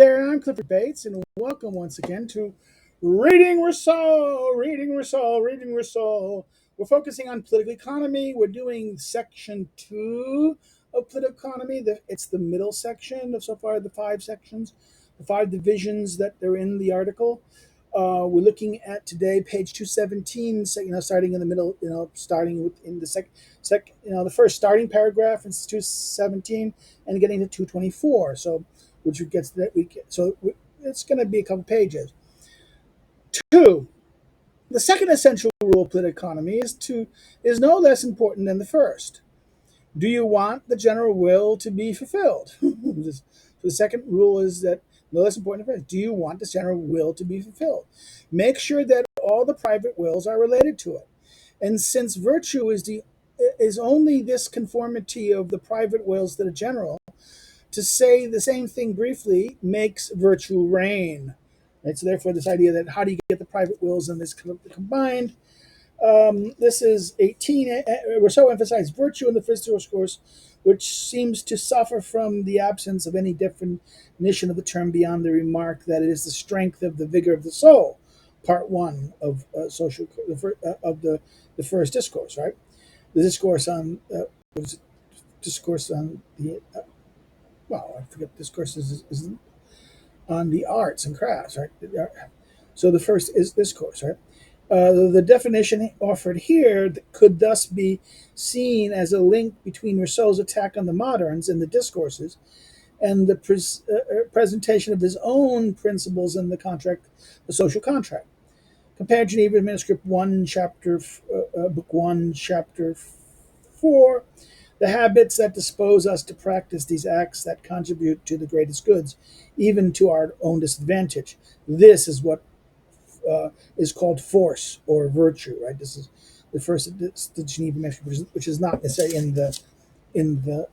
there, I'm Clifford Bates, and welcome once again to Reading Rousseau, Reading Rousseau, Reading Rousseau. We're focusing on political economy. We're doing section 2 of political economy. It's the middle section of so far the 5 sections, the 5 divisions that are in the article. We're looking at today page 217, starting in the middle, starting with in the the first starting paragraph is 217 and getting to 224. So which gets that it's going to be a couple pages. 2. The second essential rule of political economy is no less important than the first. Do you want the general will to be fulfilled? So the second rule is that no less important than the first. Do you want the general will to be fulfilled? Make sure that all the private wills are related to it. And since virtue is only this conformity of the private wills to the general, to say the same thing briefly makes virtue reign. Right? So therefore, this idea that how do you get the private wills and this combined? This is 18. Rousseau emphasized virtue in the first discourse, which seems to suffer from the absence of any definition of the term beyond the remark that it is the strength of the vigor of the soul. Part 1 of the first discourse, right? The discourse on the I forget discourse is on the arts and crafts, right? So the first is discourse, right? The definition offered here could thus be seen as a link between Rousseau's attack on the moderns in the discourses and the presentation of his own principles in the social contract. Compare Geneva Manuscript 1, Book 1, Chapter 4. The habits that dispose us to practice these acts that contribute to the greatest goods, even to our own disadvantage. This is what is called force or virtue, right? This is the first, the Geneva Manuscript, which is not necessarily in the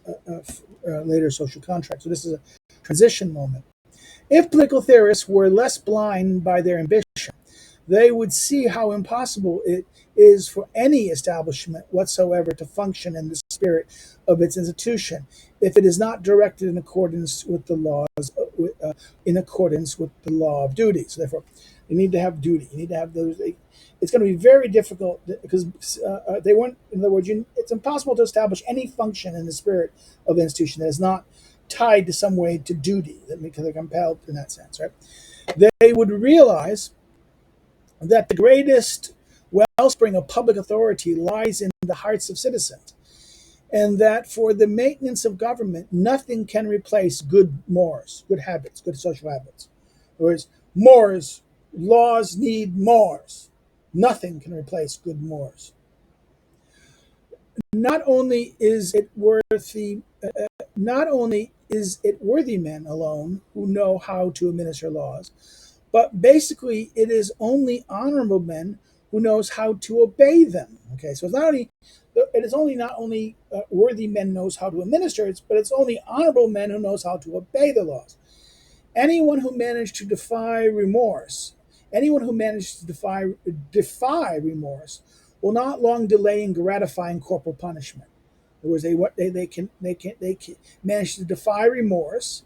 later social contract. So this is a transition moment. If political theorists were less blind by their ambition, they would see how impossible it is for any establishment whatsoever to function in the spirit of its institution if it is not directed in accordance with the laws, in accordance with the law of duty. So therefore, you need to have duty. You need to have those. It's going to be very difficult because they weren't. In other words, it's impossible to establish any function in the spirit of the institution that is not tied to some way to duty, because they're compelled in that sense, right? They would realize that the greatest wellspring of public authority lies in the hearts of citizens, and that for the maintenance of government, nothing can replace good mores, good habits, good social habits. In other words, mores, laws need mores. Nothing can replace good mores. Not only is it worthy men alone who know how to administer laws, but basically it is only honorable men who knows how to obey them. Okay, so not only worthy men knows how to administer it, but it's only honorable men who knows how to obey the laws. Anyone who managed to defy remorse will not long delay in gratifying corporal punishment. In other words, they can manage to defy remorse.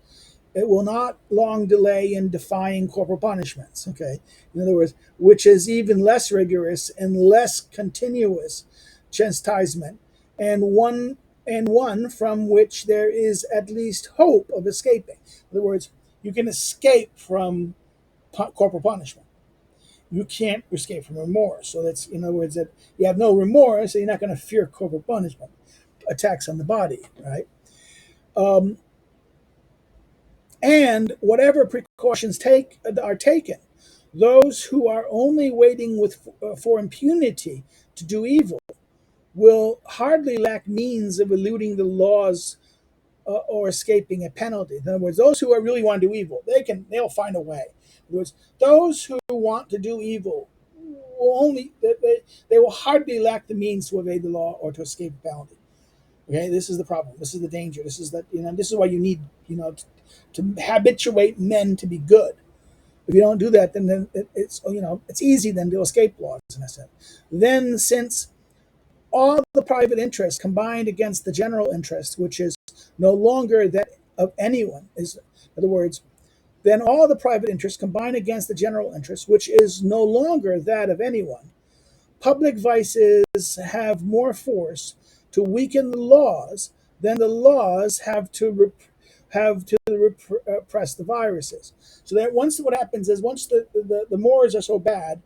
It will not long delay in defying corporal punishments. Okay, in other words, which is even less rigorous and less continuous chastisement, and one from which there is at least hope of escaping. In other words, you can escape from corporal punishment. You can't escape from remorse. So that's, in other words, that you have no remorse, so you're not going to fear corporal punishment, attacks on the body, right? And whatever precautions are taken, those who are only waiting for impunity to do evil will hardly lack means of eluding the laws or escaping a penalty. In other words, those who really want to do evil, they'll find a way. In other words, those who want to do evil they will hardly lack the means to evade the law or to escape a penalty. Okay, this is the problem. This is the danger. This is this is why you need to habituate men to be good. If you don't do that, then it's easy then to escape laws in a sense. Then, since all the private interests combined against the general interest, which is no longer that of anyone, is, in other words, then all the private interests combine against the general interest, which is no longer that of anyone. Public vices have more force to weaken the laws than the laws have to repress the viruses. So that once what happens is once the mores are so bad,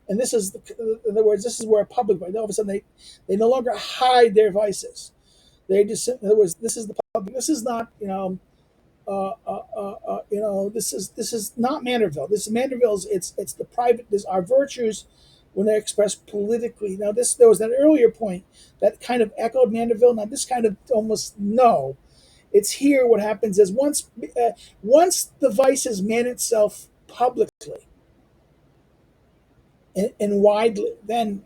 and this is in other words, this is where public all of a sudden they no longer hide their vices. They just, in other words, this is the public. This is not this is not Manderville. This is Manderville's. It's the private. This our virtues when they're expressed politically. Now this there was that earlier point that kind of echoed Manderville. Now this kind of almost no. It's here. What happens is once the vices man itself publicly and widely, then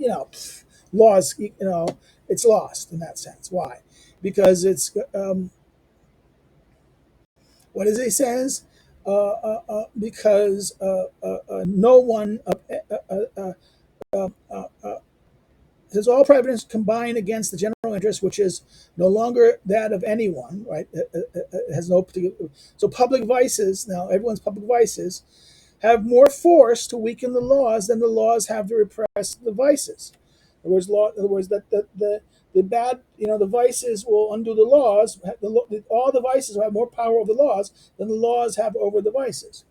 laws it's lost in that sense. Why? Because it's what does he says? Because no one says all private interests combine against the general interest, which is no longer that of anyone. Right? It has no particular. So public vices now everyone's public vices have more force to weaken the laws than the laws have to repress the vices. In other words, that the bad, the vices will undo the laws. All the vices will have more power over the laws than the laws have over the vices.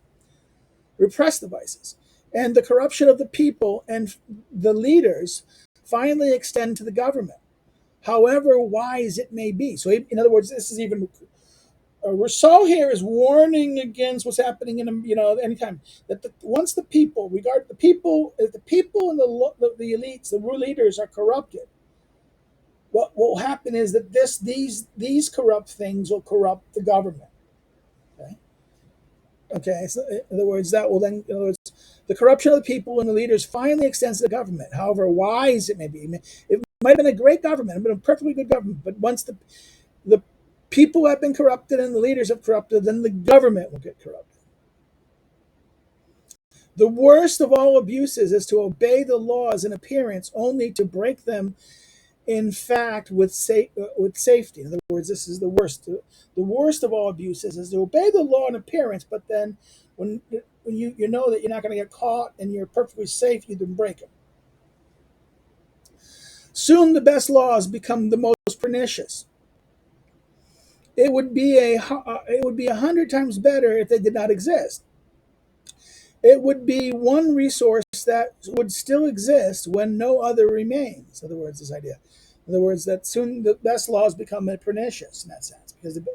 Repress the vices. And the corruption of the people and the leaders finally extend to the government, however wise it may be. So, in other words, this is even Rousseau here is warning against what's happening in anytime that once the people regard the people if the people and the elites, the real leaders are corrupted, what will happen is that these corrupt things will corrupt the government. Okay. Okay. So in other words, that will then in other words, the corruption of the people and the leaders finally extends to the government, however wise it may be. It might have been a great government, it might have been a perfectly good government, but once the people have been corrupted and the leaders have corrupted, then the government will get corrupted. The worst of all abuses is to obey the laws in appearance only to break them in fact with safety. In other words, this is the worst. The worst of all abuses is to obey the law in appearance, but then when you know that you're not going to get caught and you're perfectly safe, you then break them. Soon the best laws become the most pernicious. It would be 100 times better if they did not exist. It would be one resource that would still exist when no other remains. In other words, this idea. In other words, that soon the best laws become pernicious in that sense, because it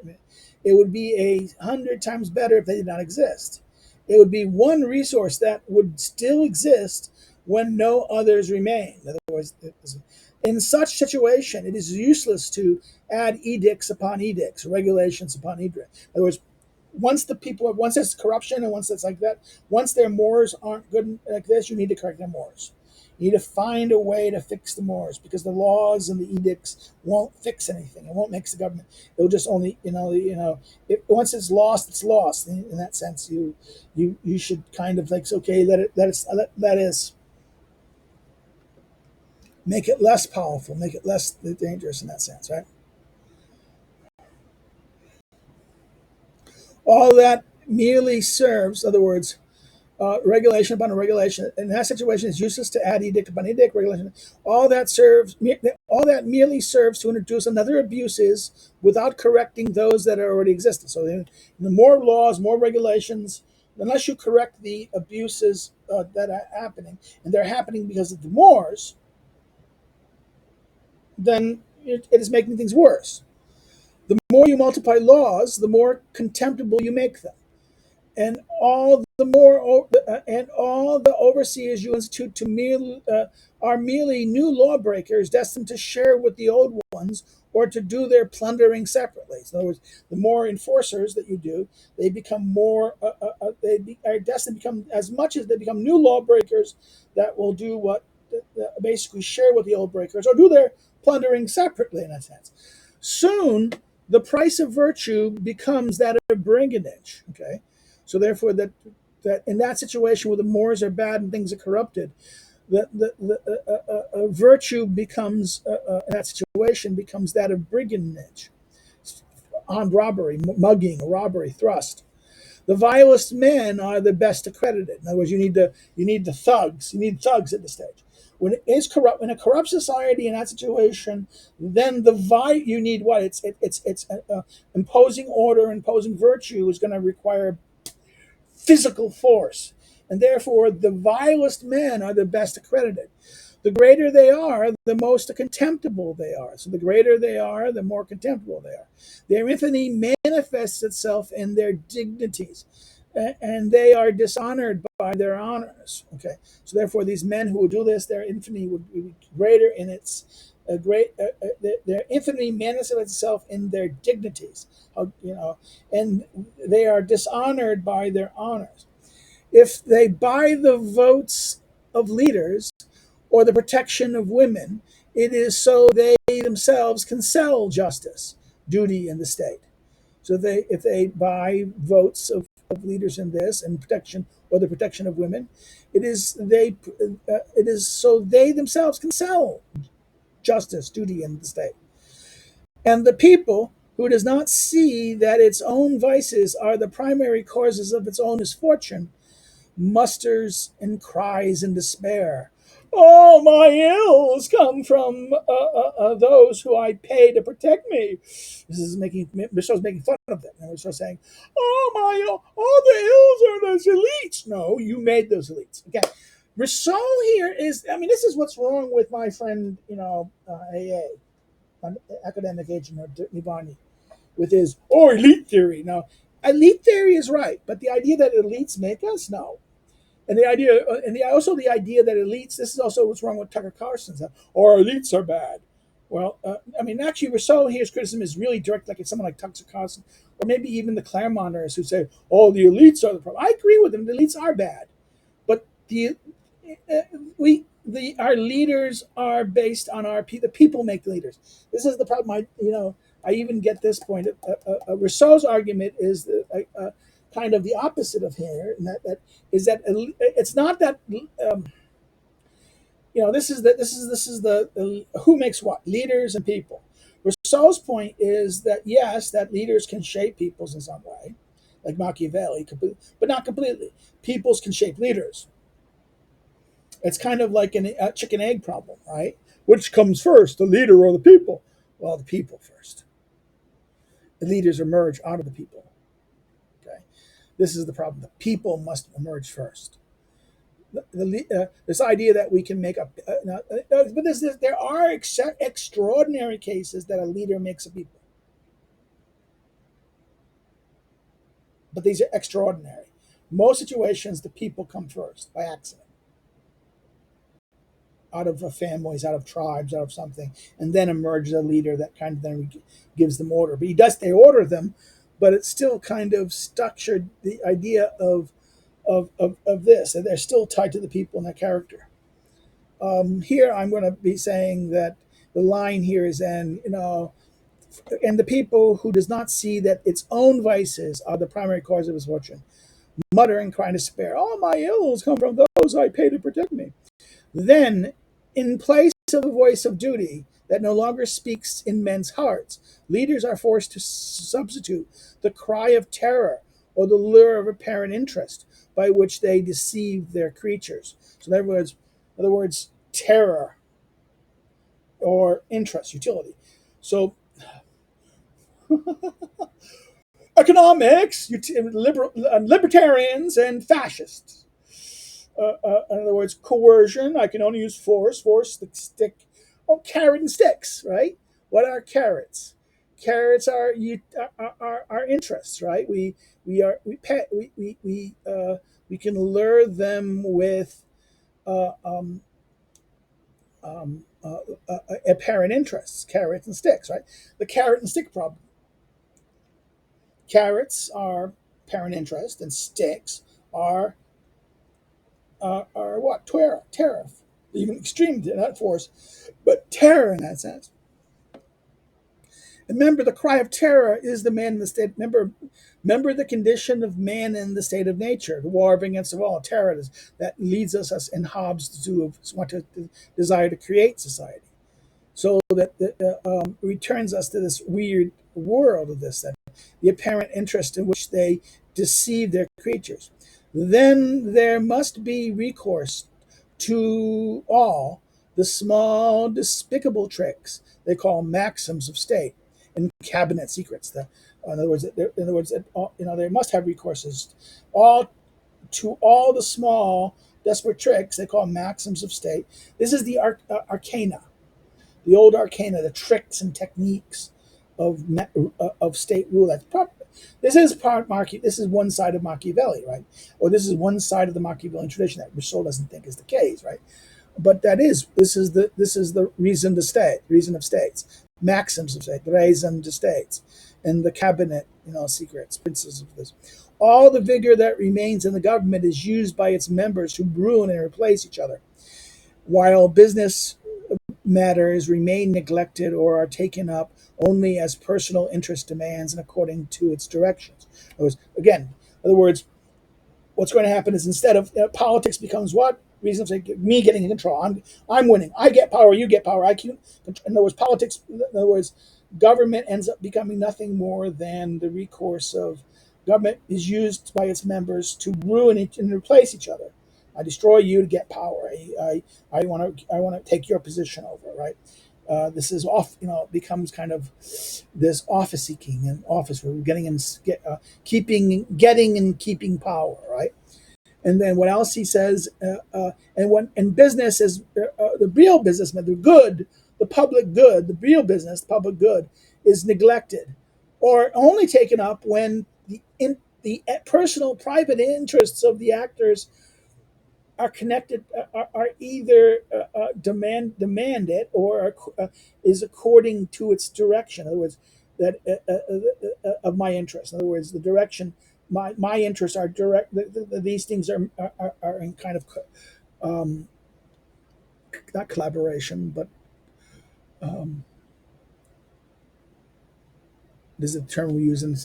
would be 100 times better if they did not exist. It would be one resource that would still exist when no others remain. In other words, in such situation, it is useless to add edicts upon edicts, regulations upon edicts. In other words, once there's corruption and once it's like that, once their mores aren't good like this, you need to correct their mores. You need to find a way to fix the mores because the laws and the edicts won't fix anything. It won't fix the government. It'll just only, once it's lost, it's lost. In that sense, you should kind of like, okay, that is make it less powerful, make it less dangerous in that sense, right? All that merely serves, in other words, regulation upon regulation. In that situation, it's useless to add edict upon edict, regulation. All that merely serves to introduce another abuses without correcting those that are already existed. So, the more laws, more regulations, unless you correct the abuses that are happening, and they're happening because of the mores, then it is making things worse. The more you multiply laws, the more contemptible you make them. And all the overseers you institute are merely new lawbreakers destined to share with the old ones or to do their plundering separately. So in other words, the more enforcers that you do, they become more. Are destined to become as much as they become new lawbreakers that will do what basically share with the old breakers or do their plundering separately in a sense. Soon, the price of virtue becomes that of brigandage. Okay. So therefore, that in that situation where the mores are bad and things are corrupted, the virtue becomes in that situation becomes that of brigandage, armed robbery, mugging, robbery, thrust. The vilest men are the best accredited. In other words, you need the thugs. You need thugs at this stage. When it is corrupt, in a corrupt society in that situation, then you need what? It's imposing order, imposing virtue is going to require physical force, and therefore the vilest men are the best accredited. The greater they are, the most contemptible they are. So the greater they are, the more contemptible they are. Their infamy manifests itself in their dignities, and they are dishonored by their honors. Okay, so therefore, these men who would do this, their infamy would be greater in its their infamy manifests itself in their dignities. And they are dishonored by their honors. If they buy the votes of leaders or the protection of women, it is so they themselves can sell justice, duty, and the state. So if they buy votes of leaders in this and protection or the protection of women, it is so they themselves can sell justice, duty, and the state. And the people who does not see that its own vices are the primary causes of its own misfortune musters and cries in despair. All my ills come from those who I pay to protect me. Rousseau's making fun of them. And Rousseau's saying, all the ills are those elites. No, you made those elites. Okay. Rousseau here this is what's wrong with my friend, AA, academic agent or Nivani, with his elite theory. Now, elite theory is right, but the idea that elites make us, no. And also the idea that elites. This is also what's wrong with Tucker Carlson's. Or elites are bad. Well, actually, Rousseau here's criticism is really direct, like it's someone like Tucker Carlson, or maybe even the Claremonters who say, "Oh, the elites are the problem." I agree with them. The elites are bad, but our leaders are based on the people make the leaders. This is the problem. I even get this point. Rousseau's argument is kind of the opposite of here, and that is that it's not that this is the who makes what, leaders and people. Rousseau's point is that yes, that leaders can shape peoples in some way, like Machiavelli, but not completely. Peoples can shape leaders. It's kind of like a chicken egg problem, right? Which comes first, the leader or the people? Well, the people first. The leaders emerge out of the people. Okay, this is the problem. The people must emerge first. This idea that we can make there are extraordinary cases that a leader makes a people, but these are extraordinary. Most situations, the people come first by accident, out of families, out of tribes, out of something, and then emerges a leader that kind of then gives them order. But they order them, but it's still kind of structured the idea of this, and they're still tied to the people and their character. Here, I'm going to be saying that the line here is, and the people who does not see that its own vices are the primary cause of his fortune, muttering, crying despair. All my ills come from those I pay to protect me. Then, in place of the voice of duty that no longer speaks in men's hearts, leaders are forced to substitute the cry of terror or the lure of apparent interest by which they deceive their creatures. So, in other words, terror or interest, utility. So, economics, libertarians, and fascists. In other words, coercion. I can only use force. Force, the stick. Oh, carrot and sticks, right? What are carrots? Carrots are our interests, right? We can lure them with uh, um, apparent interests, carrots and sticks, right? The carrot and stick problem. Carrots are apparent interest, and sticks are what? Terror. Even extreme, not force, but terror in that sense. And remember, the cry of terror is the man in the state. Remember the condition of man in the state of nature, the war against all terror that leads us in Hobbes to want to desire to create society. So that returns us to this weird world of this, that the apparent interest in which they deceive their creatures. Then there must be recourse to all the small, despicable tricks they call maxims of state and cabinet secrets. In other words, they must have recourses all to all the small, desperate tricks they call maxims of state. This is the arcana, the old arcana, the tricks and techniques of state rule. This is This is one side of Machiavelli, right? Or this is one side of the Machiavellian tradition that Rousseau doesn't think is the case, right? But this is the reason of states, maxims of state, raison de states, and the cabinet, secrets, princes of this. All the vigor that remains in the government is used by its members to ruin and replace each other, while business matters remain neglected or are taken up only as personal interest demands and according to its directions. In other words, what's going to happen is instead of politics becomes what? Reason of saying me getting in control. I'm winning. I get power. You get power. In other words, politics. In other words, government ends up becoming nothing more than the recourse of government is used by its members to ruin and replace each other. I destroy you to get power. I want to take your position over. Right. This is off. It becomes kind of this office seeking and office where we're getting and getting and keeping power. Right. And then what else he says, and business is the real businessman, the good, the public good, the real business, the public good is neglected or only taken up when the personal private interests of the actors are connected, are either demand it or is according to its direction. In other words, that of my interest. In other words, the direction my interests are direct. These things are in kind of um, not collaboration, but this is a term we use in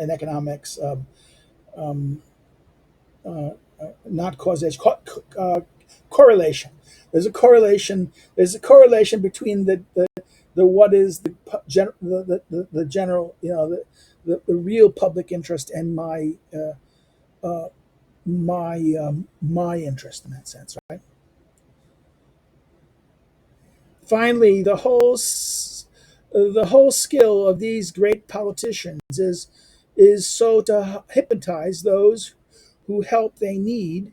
economics. Um, uh, Not causation, correlation. There's a correlation. There's a correlation between the what is the general, the real public interest and my interest in that sense, right? Finally, the whole skill of these great politicians is so to hypnotize those who help they need,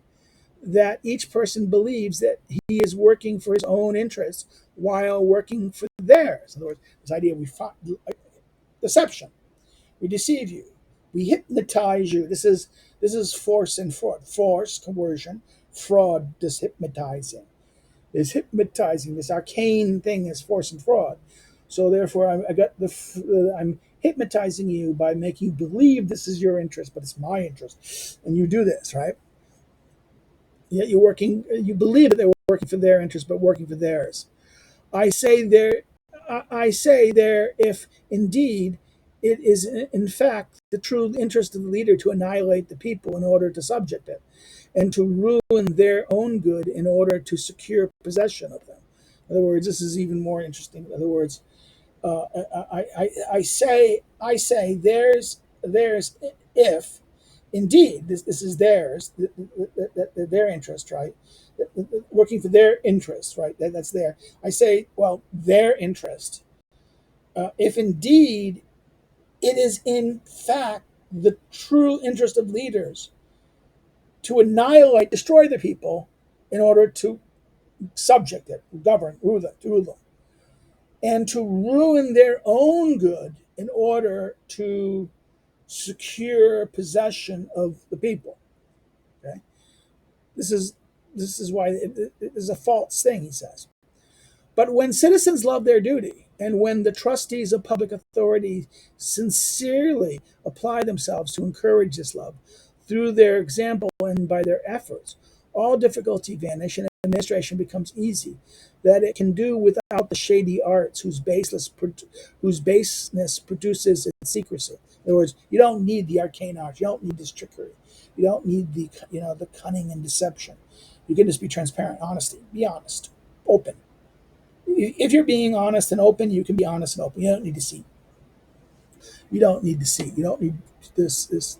that each person believes that he is working for his own interests while working for theirs. In other words, this idea deception. We deceive you. We hypnotize you. This is force and fraud. Force, coercion. Fraud, dishypnotizing. This hypnotizing, this arcane thing is force and fraud. So therefore, I'm hypnotizing you by making you believe this is your interest, but it's my interest, and you do this, right? Yet you believe that they're working for their interest, but working for theirs. I say there, I say there, if indeed it is in fact the true interest of the leader to annihilate the people in order to subject it, and to ruin their own good in order to secure possession of them. In other words, this is even more interesting. In other words, I say there's if indeed this is theirs, their interest, right? Working for their interest, right? That's there. I say, well, their interest. If indeed it is in fact the true interest of leaders to annihilate, destroy the people in order to subject it, govern, rule them, and to ruin their own good in order to secure possession of the people. Okay, this is why it is a false thing, he says. But when citizens love their duty, and when the trustees of public authority sincerely apply themselves to encourage this love through their example and by their efforts, all difficulty vanish and administration becomes easy, that it can do without the shady arts whose baseness produces its secrecy. In other words, you don't need the arcane arts, you don't need this trickery, you don't need the cunning and deception. You can just be transparent, honesty, be honest, open. If you're being honest and open, you can be honest and open. You don't need deceit. You don't need deceit. You don't need this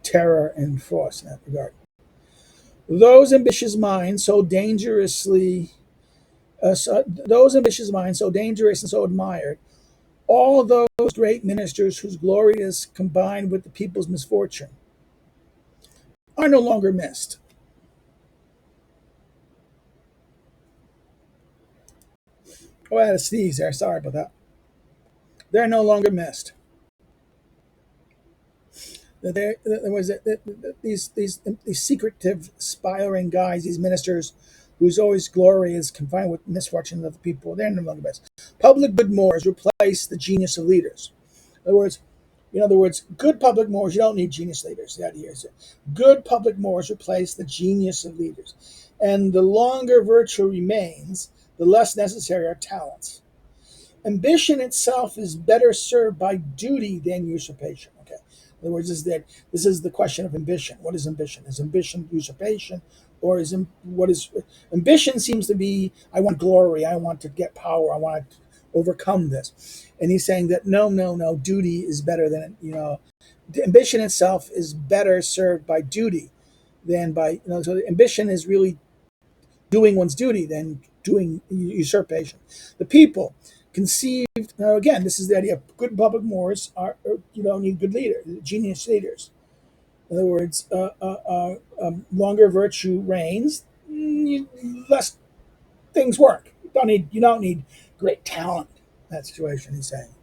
terror and force in that regard. Those ambitious minds so dangerously, those ambitious minds so dangerous and so admired, all those great ministers whose glory is combined with the people's misfortune, are no longer missed. Oh, I had a sneeze there. Sorry about that. They're no longer missed. There was these secretive, aspiring guys, these ministers, whose always glory is confined with misfortune of the people. They're no longer missed. Public good mores replace the genius of leaders. In other words, good public mores. You don't need genius leaders. The idea is good public mores replace the genius of leaders, and the longer virtue remains, the less necessary are talents. Ambition itself is better served by duty than usurpation. Okay. In other words, this is the question of ambition. What is ambition? Is ambition usurpation, or what is ambition? Seems to be I want glory. I want to get power. I want to overcome this. And he's saying that no. Duty is better than ambition itself is better served by duty than by So ambition is really doing one's duty than doing usurpation. The people conceived. Now, again, this is the idea of good public mores are you don't need good leaders, genius leaders. In other words, longer virtue reigns, less things work. You don't need great talent in that situation. He's saying,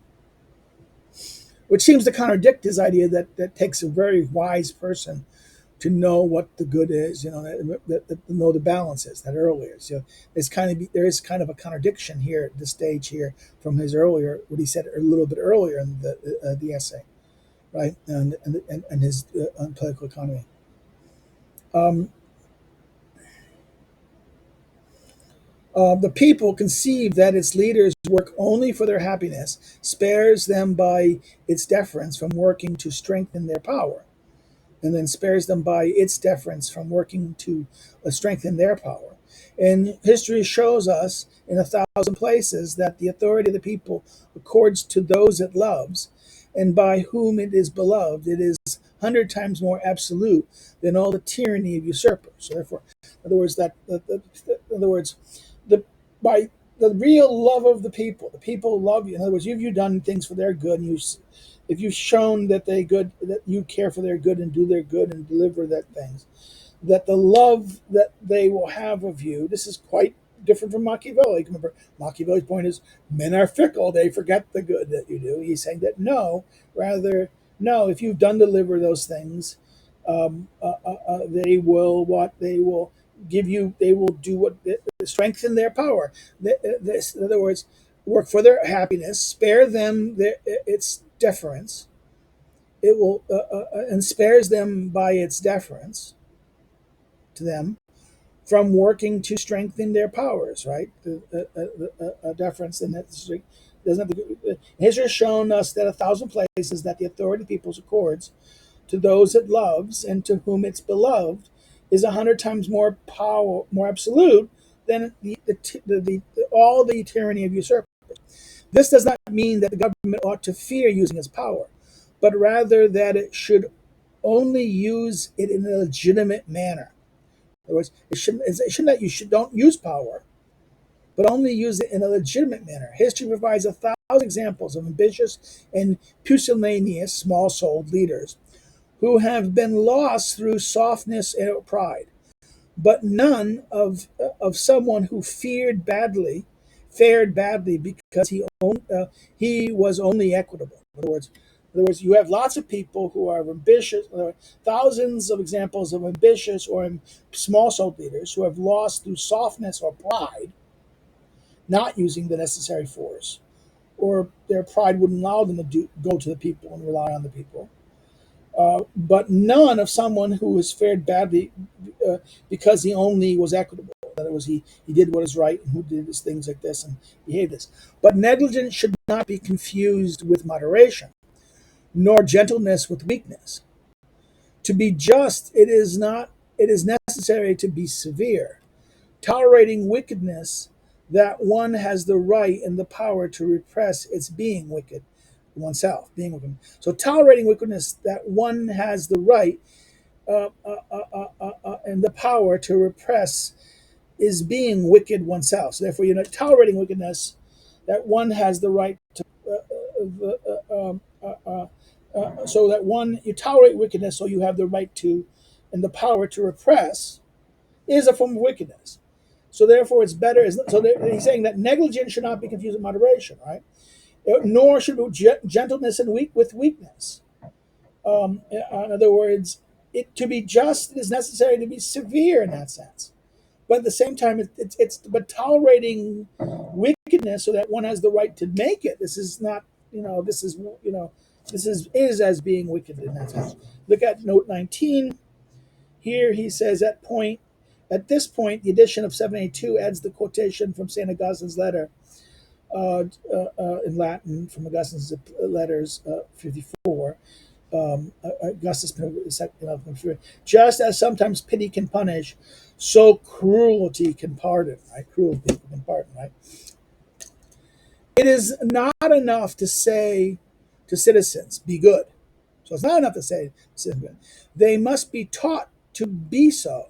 which seems to contradict his idea that takes a very wise person to know what the good is, that know the balance is that earlier. So there is kind of a contradiction here at this stage here from his earlier what he said a little bit earlier in the essay, right? And his on political economy. The people conceive that its leaders work only for their happiness, spares them by its deference from working to strengthen their power, and then spares them by its deference from working to strengthen their power. And history shows us in 1,000 places that the authority of the people accords to those it loves, and by whom it is beloved, it is 100 times more absolute than all the tyranny of usurpers. So therefore, in other words, the by the real love of the people love you. In other words, if you've done things for their good, and if you've shown that that you care for their good and do their good and deliver that things, that the love that they will have of you. This is quite different from Machiavelli. Remember, Machiavelli's point is men are fickle; they forget the good that you do. He's saying that no. If you've done deliver those things, they will give you. They will do what strengthen their power. In other words, work for their happiness, spare them its deference. It will and spares them by its deference to them from working to strengthen their powers. Right, deference and that doesn't have to. History has shown us that 1,000 places that the authority of peoples accords to those it loves and to whom it's beloved is 100 times more more absolute than all the tyranny of usurpers. This does not mean that the government ought to fear using its power, but rather that it should only use it in a legitimate manner. In other words, you don't use power, but only use it in a legitimate manner. History provides 1,000 examples of ambitious and pusillanimous, small-souled leaders who have been lost through softness and pride, but none of someone who fared badly because he was only equitable. In other words, you have lots of people who are ambitious. Thousands of examples of ambitious or small-souled leaders who have lost through softness or pride, not using the necessary force, or their pride wouldn't allow them to go to the people and rely on the people. But none of someone who has fared badly because he only was equitable. In other words, he did what is right and who did his things like this and behaved this. But negligence should not be confused with moderation, nor gentleness with weakness. To be just, it is necessary to be severe, tolerating wickedness that one has the right and the power to repress its being wicked, oneself, being wicked. So tolerating wickedness that one has the right and the power to repress is being wicked oneself. So therefore, you're not tolerating wickedness that one has the right to. So that one you tolerate wickedness, so you have the right to, and the power to repress is a form of wickedness. So therefore, it's better. So he's saying that negligence should not be confused with moderation, right? Nor should gentleness and weak with weakness. In other words, to be just, it is necessary to be severe in that sense. But at the same time, it's but tolerating wickedness so that one has the right to make it. This is not, this is as being wicked in that sense. Look at note 19. Here he says at this point, the edition of 782 adds the quotation from St. Augustine's letter in Latin from Augustine's letters 54. Augustus, just as sometimes pity can punish, so cruelty can pardon. Right? Cruel people can pardon. Right? It is not enough to say to citizens, "Be good." So it's not enough to say, "Citizens, be good." They must be taught to be so,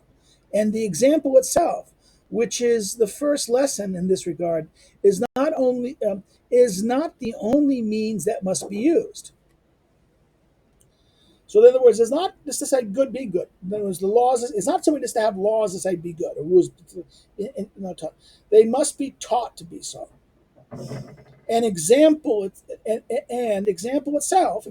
and the example itself, which is the first lesson in this regard, is not the only means that must be used. So in other words, it's not just to say good, be good. In other words, the laws, it's not simply just to have laws to say be good or rules. They must be taught to be so. An example, and example itself,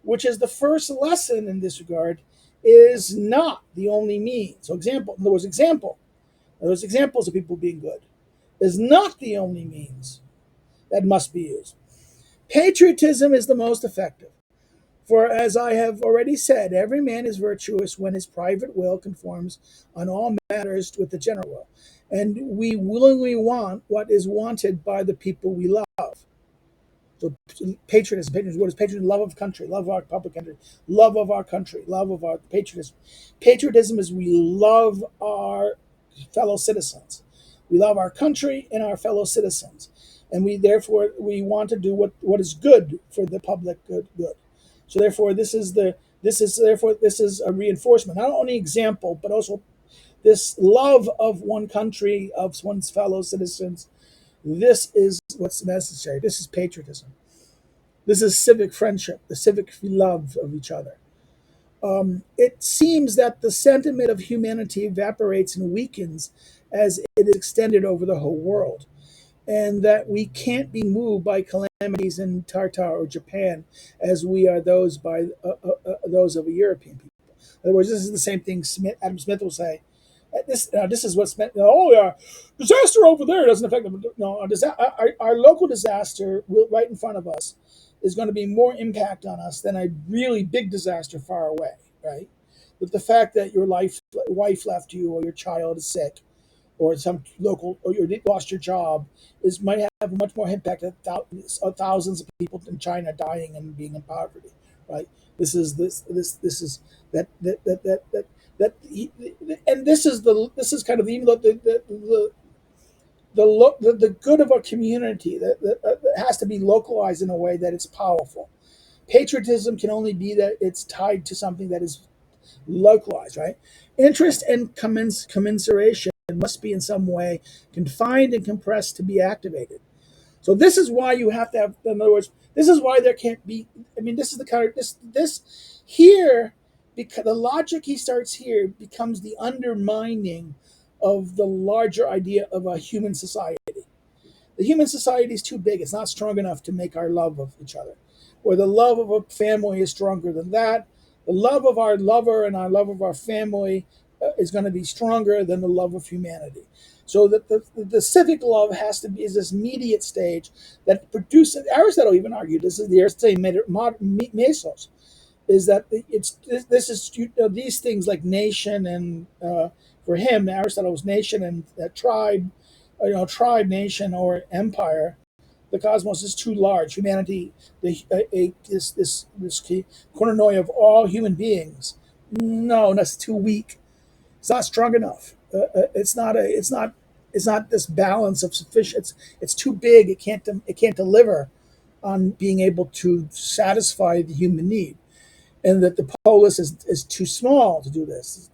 which is the first lesson in this regard, is not the only means. So example, in other words, those examples of people being good, is not the only means that must be used. Patriotism is the most effective. For as I have already said, every man is virtuous when his private will conforms on all matters with the general will, and we willingly want what is wanted by the people we love. So patriotism, what is patriotism? Love of country, love of our public country, love of our country, love of our patriotism. Patriotism is we love our fellow citizens. We love our country and our fellow citizens. And we want to do what is good for the public good. So therefore this is a reinforcement, not only example, but also this love of one country, of one's fellow citizens. This is what's necessary. This is patriotism. This is civic friendship, the civic love of each other. It seems that the sentiment of humanity evaporates and weakens as it is extended over the whole world, and that we can't be moved by calamities in Tartar or Japan as we are those of a European people. In other words, this is the same thing Adam Smith will say. This is what's meant. Oh, yeah, disaster over there doesn't affect them. No, our local disaster right in front of us is going to be more impact on us than a really big disaster far away, right? But the fact that your wife left you, or your child is sick, or some local, or you lost your job, might have much more impact at thousands of people in China dying and being in poverty, right? This is that that that that that that and this is kind of even the good of our community that has to be localized in a way that it's powerful. Patriotism can only be that it's tied to something that is localized, right? Interest and commiseration must be in some way confined and compressed to be activated. So this is why you have to have, in other words, this is why there can't be, I mean, this is the kind of, this here, because the logic he starts here becomes the undermining of the larger idea of a human society. The human society is too big. It's not strong enough to make our love of each other. Or the love of a family is stronger than that. The love of our lover and our love of our family is going to be stronger than the love of humanity. So that the civic love has to be is this mediate stage that produces. Aristotle even argued this is the Aristotelian mesos, is that this is these things like nation and for him Aristotle was nation and tribe, tribe, nation, or empire. The cosmos is too large. Humanity, this koinonia of all human beings. No, that's too weak. It's not strong enough. It's not this balance of sufficient. It's too big. It can't deliver on being able to satisfy the human need, and that the polis is too small to do this.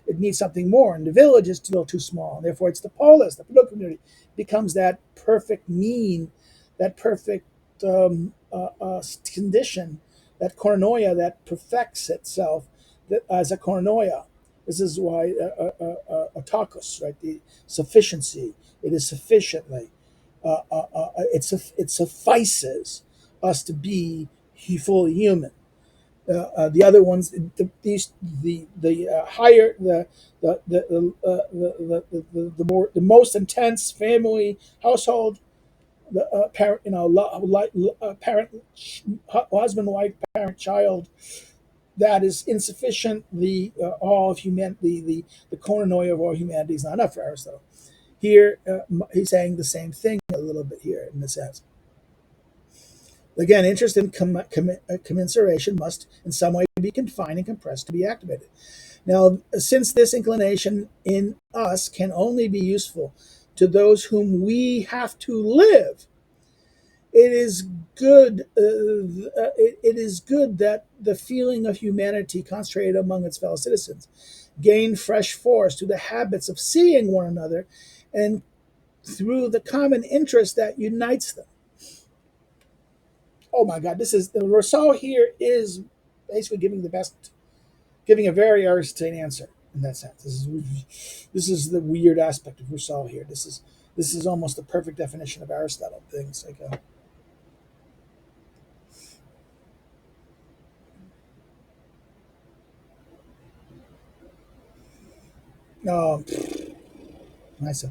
It needs something more, and the village is still too small. And therefore, it's the polis, the political community, becomes that perfect mean, that perfect condition, that koinonia that perfects itself as a koinonia. This is why autokos, right? The sufficiency. It is sufficiently. It suffices us to be fully human. The other ones, the higher the more the most intense family household, the parent, parent, husband, wife, parent, child, that is insufficient. The all of humanity, the koinonia of all humanity is not enough for Aristotle. Here, he's saying the same thing a little bit here in a sense. Again, interest in commensuration must in some way be confined and compressed to be activated. Now, since this inclination in us can only be useful to those whom we have to live, it is good. It is good that the feeling of humanity concentrated among its fellow citizens gain fresh force through the habits of seeing one another, and through the common interest that unites them. Oh my God, this is Rousseau here is basically giving a very Aristotelian answer in that sense. This is the weird aspect of Rousseau here. This is almost the perfect definition of Aristotle. Things like oh, nice.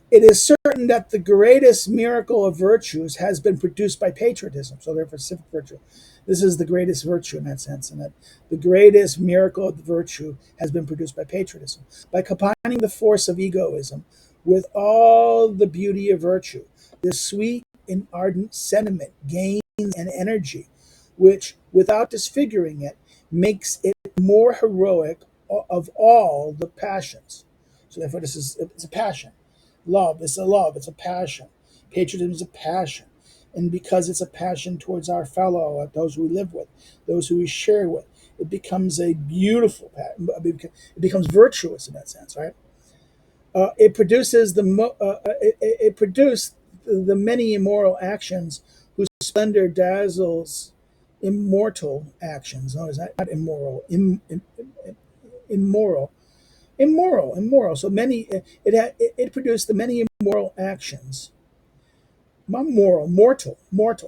It is certain that the greatest miracle of virtues has been produced by patriotism. So therefore, civic virtue. This is the greatest virtue in that sense, and that the greatest miracle of the virtue has been produced by patriotism. By combining the force of egoism with all the beauty of virtue, this sweet and ardent sentiment gains an energy which, without disfiguring it, makes it more heroic of all the passions. So therefore, it's a passion. Love is a love, it's a passion. Patriotism is a passion. And because it's a passion towards our fellow, those who we live with, those who we share with, it becomes a beautiful passion. It becomes virtuous in that sense, right? It produces it produced the many immoral actions whose splendor dazzles immortal actions. No, is that not immoral? Immoral, immoral. So many it produced the many immoral actions. Not moral, mortal.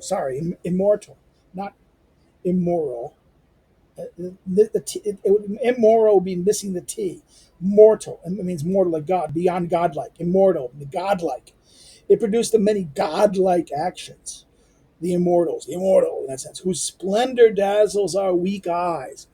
Sorry, immortal, not immoral. Immoral would be missing the T. Mortal, it means mortal like God, beyond godlike, immortal, the godlike. It produced the many godlike actions, the immortals, the immortal in that sense, whose splendor dazzles our weak eyes,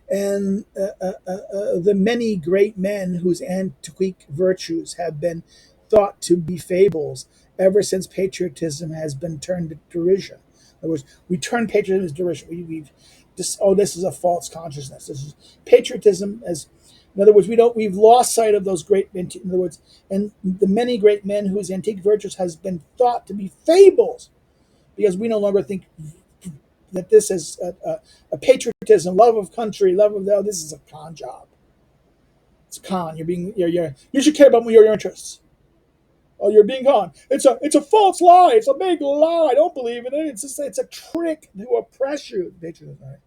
and the many great men whose antique virtues have been thought to be fables ever since patriotism has been turned to derision. In other words, we turn patriotism to derision. This is a false consciousness. This is patriotism as, in other words, we've lost sight of those great men. In other words, and the many great men whose antique virtues has been thought to be fables, because we no longer think that this is a patriotism, love of country, love of this is a con job. It's a con. You should care about your interests. Oh, you're being con. It's a false lie. It's a big lie. Don't believe in it. It's a trick to oppress you. Patriotism. Right?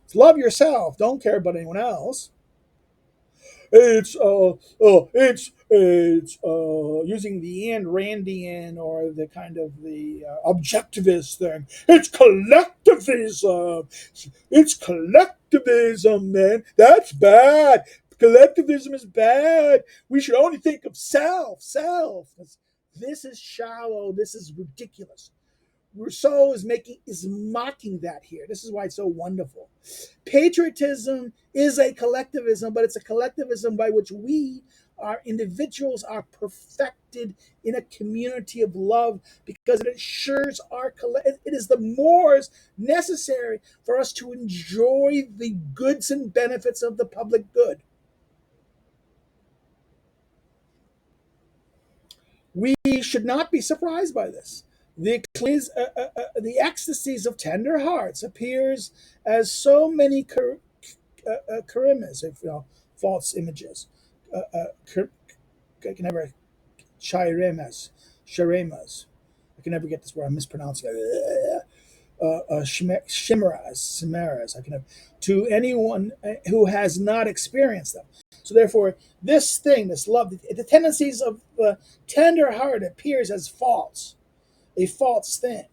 It's love yourself. Don't care about anyone else. It's using the Randian or the kind of the objectivist thing. It's collectivism. It's collectivism, man. That's bad. Collectivism is bad. We should only think of self. This is shallow. This is ridiculous. Rousseau is mocking that here. This is why it's so wonderful. Patriotism is a collectivism, but it's a collectivism by which we, our individuals, are perfected in a community of love, because it ensures it is the more necessary for us to enjoy the goods and benefits of the public good. We should not be surprised by this. The ecstasies of tender hearts appears as so many charimas, if false images. I can never charimas. I can never get this word. I'm mispronouncing it. Chimeras. I can have to anyone who has not experienced them. So therefore, this thing, this love, the tendencies of the tender heart appears as false, a false thing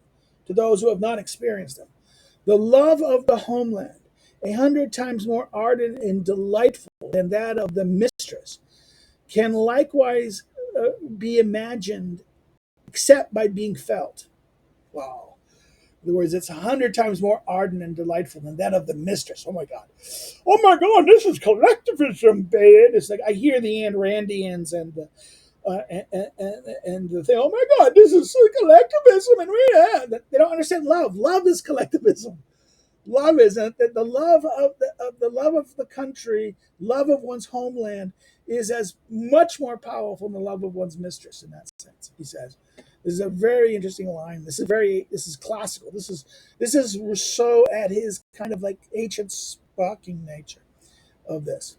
to those who have not experienced them. The love of the homeland, 100 times more ardent and delightful than that of the mistress, can likewise be imagined except by being felt. Wow. In other words, it's 100 times more ardent and delightful than that of the mistress. Oh my God. Oh my God, this is collectivism, babe. It's like I hear the Ayn Randians and the and the thing. Oh my God, this is collectivism, and they don't understand love. Love is collectivism. Love is the love of the country, love of one's homeland is as much more powerful than the love of one's mistress in that sense. He says, this is a very interesting line. This is classical. This is Rousseau at his kind of like ancient sparking nature of this.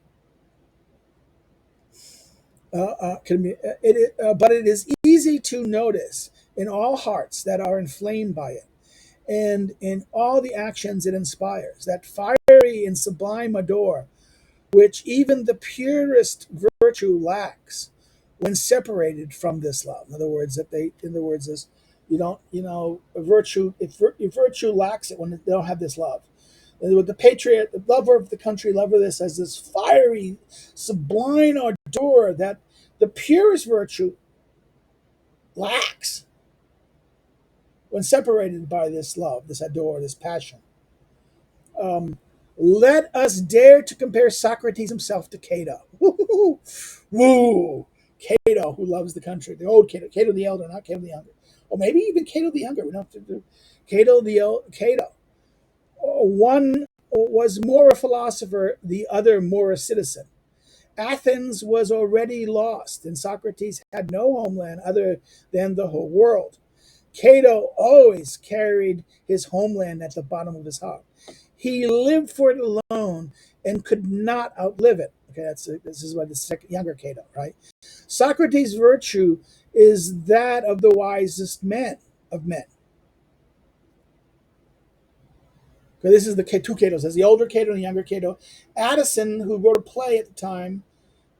But it is easy to notice in all hearts that are inflamed by it, and in all the actions it inspires, that fiery and sublime ardor which even the purest virtue lacks when separated from this love. In other words, is you don't, a virtue, if virtue lacks it when they don't have this love. And with the patriot, the lover of the country, lover of this, has this fiery, sublime ardor that the purest virtue lacks when separated by this love, this ardor, this passion. Um, Let us dare to compare Socrates himself to Cato. Woo! Woo! Cato, who loves the country, the old Cato, Cato the elder, not Cato the younger, or maybe even Cato the younger. We don't have to do Cato. One was more a philosopher, the other more a citizen. Athens was already lost, and Socrates had no homeland other than the whole world. Cato always carried his homeland at the bottom of his heart. He lived for it alone and could not outlive it. Okay, this is why the second younger Cato, right? Socrates' virtue is that of the wisest men of men. Okay, this is the two Catos. There's the older Cato and the younger Cato. Addison, who wrote a play at the time,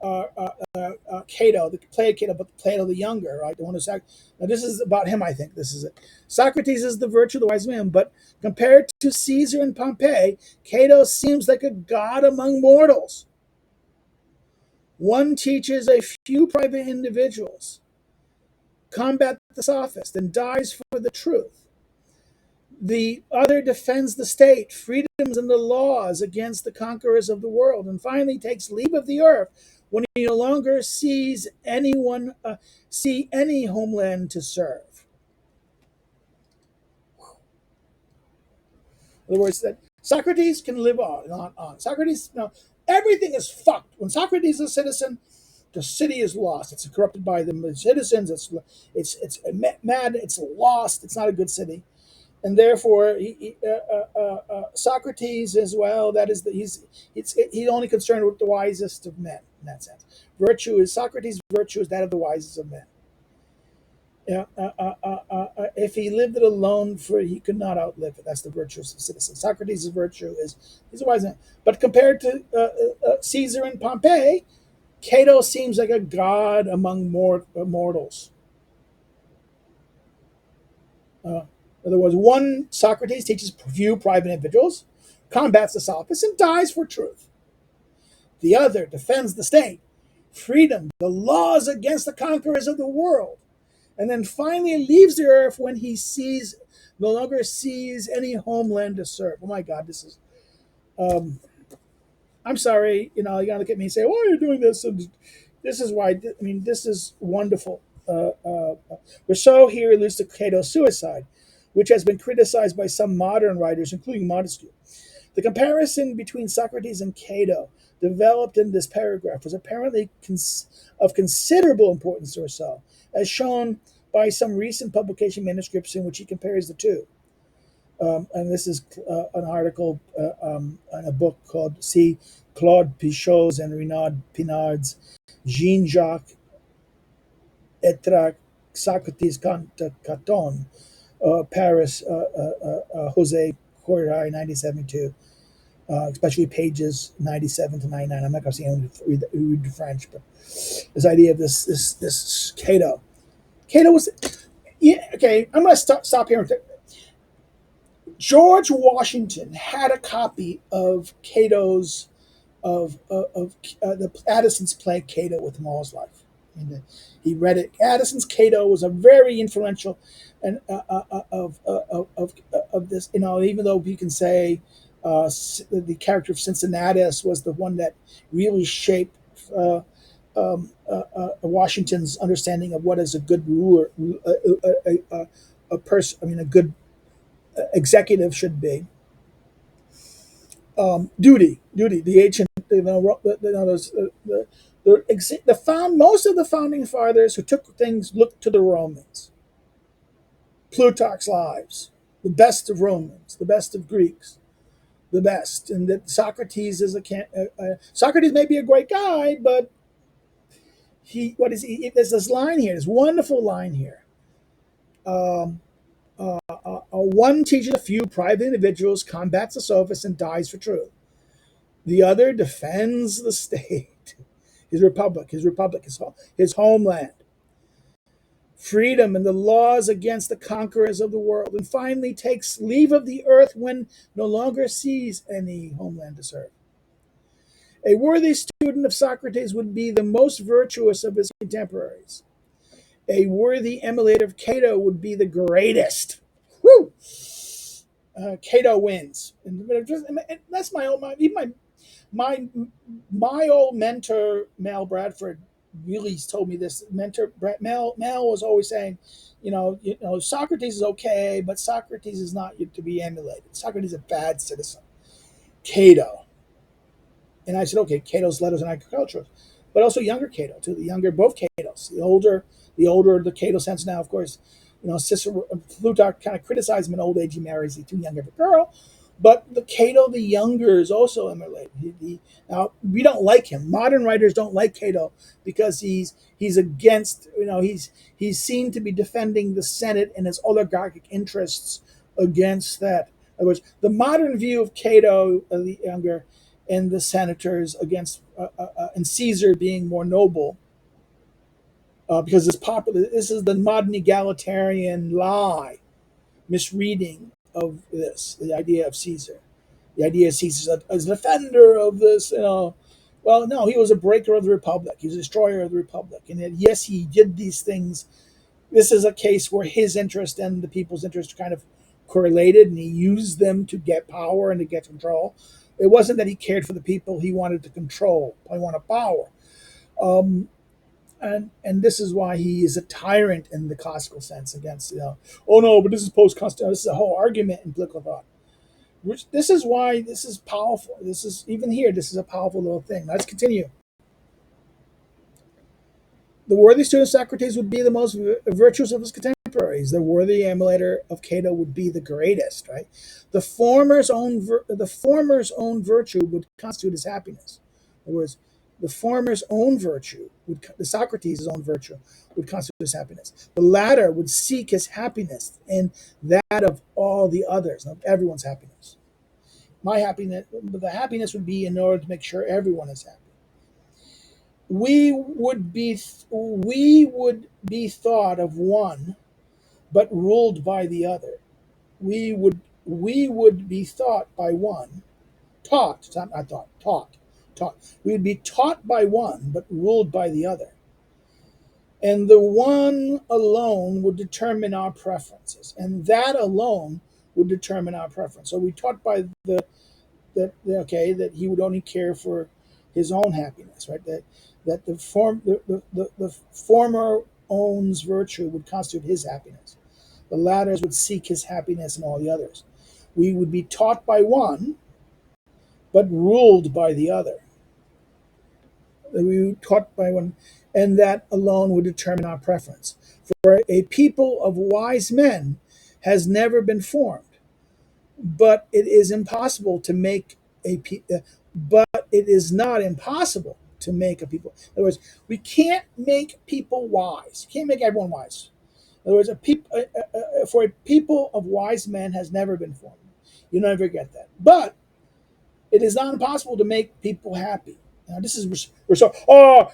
Cato, the play of Cato, but Plato the younger, right? The one who's now this is about him, I think. This is it. Socrates is the virtue of the wise man, but compared to Caesar and Pompey, Cato seems like a god among mortals. One teaches a few private individuals, combat the sophist, and dies for the truth. The other defends the state, freedoms, and the laws against the conquerors of the world, and finally takes leave of the earth when he no longer sees any homeland to serve. In other words, that Socrates can live on. Socrates, everything is fucked. When Socrates is a citizen, the city is lost. It's corrupted by the citizens. It's mad. It's lost. It's not a good city. And therefore, Socrates as well. That is he's only concerned with the wisest of men in that sense. Socrates' virtue is that of the wisest of men. If he lived it alone, he could not outlive it. That's the virtue of citizen. Socrates' virtue is he's a wise man. But compared to Caesar and Pompey, Cato seems like a god among mortals. In other words, one Socrates teaches few private individuals, combats the sophists, and dies for truth. The other defends the state, freedom, the laws against the conquerors of the world, and then finally leaves the earth when he no longer sees any homeland to serve. Oh my God, this is. I'm sorry, you're gonna look at me and say, "Why are you doing this?" And this is why. This is wonderful. Rousseau here alludes to Cato's suicide, which has been criticized by some modern writers, including Montesquieu. The comparison between Socrates and Cato, developed in this paragraph, was apparently of considerable importance to Rousseau, as shown by some recent publication manuscripts in which he compares the two. And this is an article in a book called See Claude Pichot's and Renaud Pinard's Jean-Jacques Etra Socrates Caton, Paris, Jose Corday, 1972, especially pages 97 to 99. I'm not going to say I'm going to read the French, but this idea of this Cato. Cato was, yeah, okay, I'm going to stop here. George Washington had a copy of Cato's of the Addison's play Cato with Mau's Life. And he read it. Addison's Cato was a very influential and of this. Even though you can say the character of Cincinnatus was the one that really shaped Washington's understanding of what is a good ruler, a person. I mean, a good executive should be. Duty. The ancient, most of the founding fathers who took things looked to the Romans. Plutarch's Lives, the best of Romans, the best of Greeks, the best, and that Socrates is Socrates may be a great guy, but there's this line here, this wonderful line here. One teaches a few private individuals, combats the sophists, and dies for truth. The other defends the state, his republic, his homeland, freedom and the laws against the conquerors of the world, and finally takes leave of the earth when no longer sees any homeland to serve. A worthy student of Socrates would be the most virtuous of his contemporaries. A worthy emulator of Cato would be the greatest. Woo! Cato wins. And that's my old mentor, Mel Bradford, really told me this. Mel was always saying, Socrates is okay, but Socrates is not to be emulated. Socrates is a bad citizen. Cato. And I said, okay, Cato's Letters on Agriculture, but also younger Cato too. Both Catos. The older the Cato sense now, of course. Cicero, Plutarch kind of criticized him in old age. He marries too young of a girl, but the Cato the younger is also emulated. Now we don't like him. Modern writers don't like Cato because he's against. He's seen to be defending the Senate and his oligarchic interests against that. In other words, the modern view of Cato the younger and the senators against and Caesar being more noble. Because it's popular. This is the modern egalitarian lie, misreading of this, the idea of Caesar. The idea of Caesar as a defender of this, Well, no, he was a breaker of the Republic. He was a destroyer of the Republic. And yet, yes, he did these things. This is a case where his interest and the people's interest kind of correlated, and he used them to get power and to get control. It wasn't that he cared for the people. He wanted to control. He wanted power. And this is why he is a tyrant in the classical sense against, oh no, but this is post-constitutional. This is a whole argument in political thought. This is why this is powerful. This is, even here, this is a powerful little thing. Let's continue. The worthy student of Socrates would be the most virtuous of his contemporaries. The worthy emulator of Cato would be the greatest, right? The former's own virtue would constitute his happiness. In other words, the former's own virtue, Socrates' own virtue, would constitute his happiness. The latter would seek his happiness and that of all the others, of everyone's happiness. My happiness, but the happiness would be in order to make sure everyone is happy. We would be thought of one, but ruled by the other. We would be thought by one, taught. Not thought, taught. We would be taught by one, but ruled by the other. And the one alone would determine our preferences. And that alone would determine our preference. So we taught by that he would only care for his own happiness, right? That the former own's virtue would constitute his happiness. The latter would seek his happiness and all the others. We would be taught by one, but ruled by the other. that we were taught by one, and that alone would determine our preference. For a people of wise men has never been formed, but it is impossible to make but it is not impossible to make a people. In other words, we can't make people wise. You can't make everyone wise. In other words, for a people of wise men has never been formed. You never get that. But it is not impossible to make people happy. Now, this is Rousseau. Oh,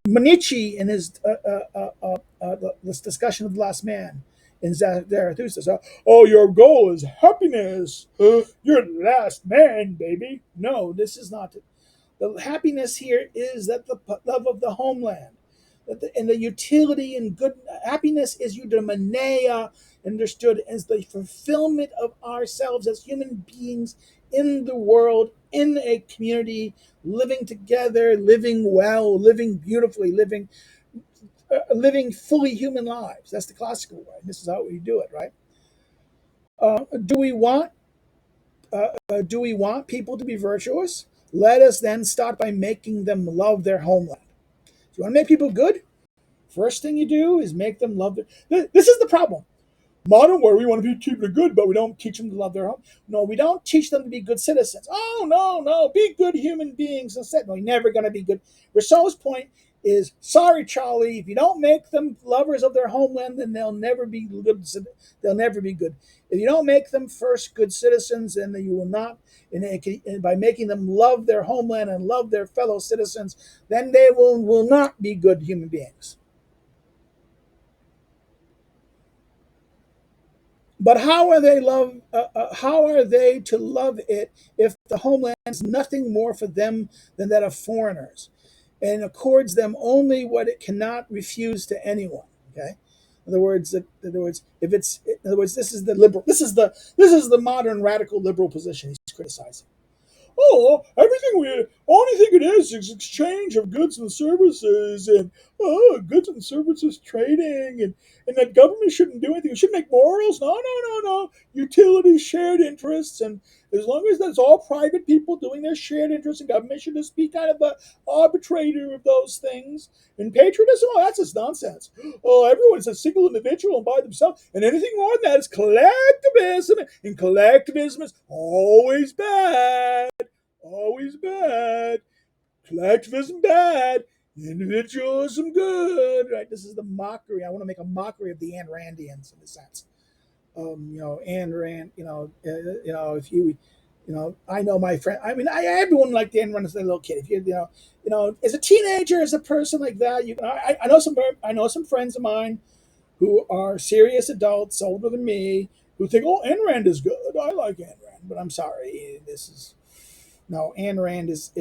Manichi in his this discussion of the last man in Zarathustra. Oh, your goal is happiness. You're the last man, baby. No, this is not. The happiness here is that the love of the homeland, and the utility and good happiness is eudaimonia, understood as the fulfillment of ourselves as human beings in the world, in a community, living together, living well, living beautifully, living fully human lives. That's the classical way. This is how we do it, right? Do we want people to be virtuous? Let us then start by making them love their homeland. If you want to make people good, first thing you do is make them love their. This is the problem. Modern where we want to teach people good, but we don't teach them to love their home. No, we don't teach them to be good citizens. Oh, no, be good human beings instead. No, you're never going to be good. Rousseau's point is, sorry, Charlie, if you don't make them lovers of their homeland, then they'll never be good. They'll never be good. If you don't make them first good citizens, then you will not. And by making them love their homeland and love their fellow citizens, then they will not be good human beings. But how are they to love it if the homeland is nothing more for them than that of foreigners, and accords them only what it cannot refuse to anyone? Okay, if it's in other words, this is the liberal. This is the modern radical liberal position he's criticizing. Oh, only thing it is exchange of goods and services, and goods and services trading, and that government shouldn't do anything. It should make morals. No. Utility, shared interests, and as long as that's all private people doing their shared interests, and government should just be kind of a arbitrator of those things. And patriotism, that's just nonsense. Oh, everyone's a single individual and by themselves, and anything more than that is collectivism, and collectivism is always bad. Always bad. Collectivism bad. Individualism good. Right? This is the mockery. I want to make a mockery of the Ayn Randians in a sense. Ayn Rand. If I know my friend. I mean, everyone liked Ayn Rand as a little kid. If as a teenager, as a person like that, I know some friends of mine who are serious adults, older than me, who think, oh, Ayn Rand is good. I like Ayn Rand, but I'm sorry, this is. No, Ayn Rand is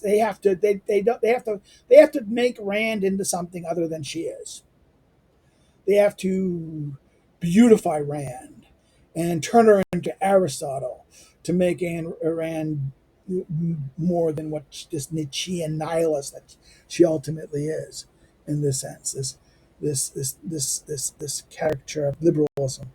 they have to make Rand into something other than she is. They have to beautify Rand and turn her into Aristotle to make Ayn Rand more than what this Nietzschean nihilist that she ultimately is, in this sense. This caricature of liberalism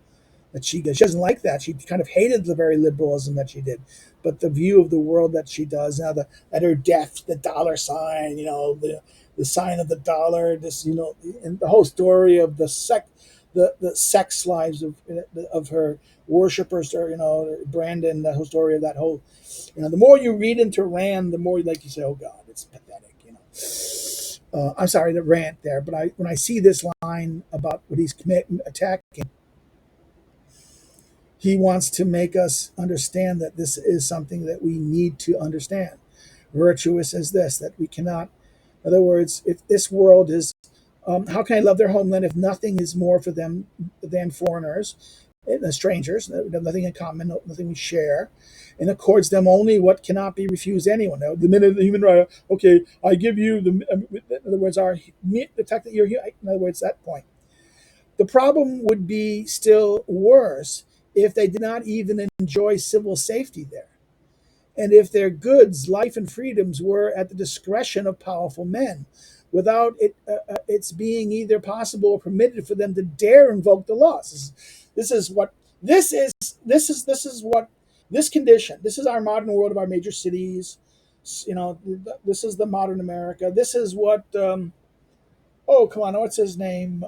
that she does. She doesn't like that. She kind of hated the very liberalism that she did. But the view of the world that she does now, at her death, the dollar sign, the sign of the dollar, and the whole story of the sex lives of her worshippers, or Brandon, the whole story of that whole, the more you read into Rand, the more you say, oh God, it's pathetic, I'm sorry to rant there, but when I see this line about what he's attacking, he wants to make us understand that this is something that we need to understand. Virtuous as this, that we cannot, in other words, if this world is, how can I love their homeland if nothing is more for them than foreigners, strangers, nothing in common, nothing we share, and accords them only what cannot be refused to anyone. Now, the minute the human right, okay, I give you in other words, the fact that you're here, in other words, that point. The problem would be still worse if they did not even enjoy civil safety there, and if their goods, life, and freedoms were at the discretion of powerful men, without its being either possible or permitted for them to dare invoke the laws. This is this condition. This is our modern world of our major cities. This is the modern America. This is what. Oh, come on, what's his name?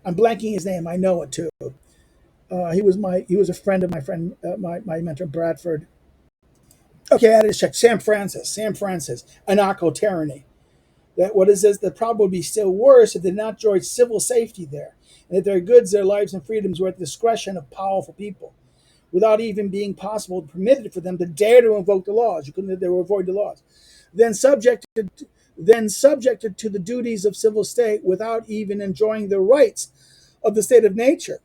I'm blanking his name. I know it too. He was a friend of my friend, my mentor Bradford. Okay, I had to check. Sam Francis, anarcho tyranny. That what is this? The problem would be still worse if they did not enjoy civil safety there, and if their goods, their lives, and freedoms were at the discretion of powerful people, without even being possible permitted for them to dare to invoke the laws. You couldn't. They were avoid the laws. Then subjected, then subjected to the duties of civil state without even enjoying the rights of the state of nature.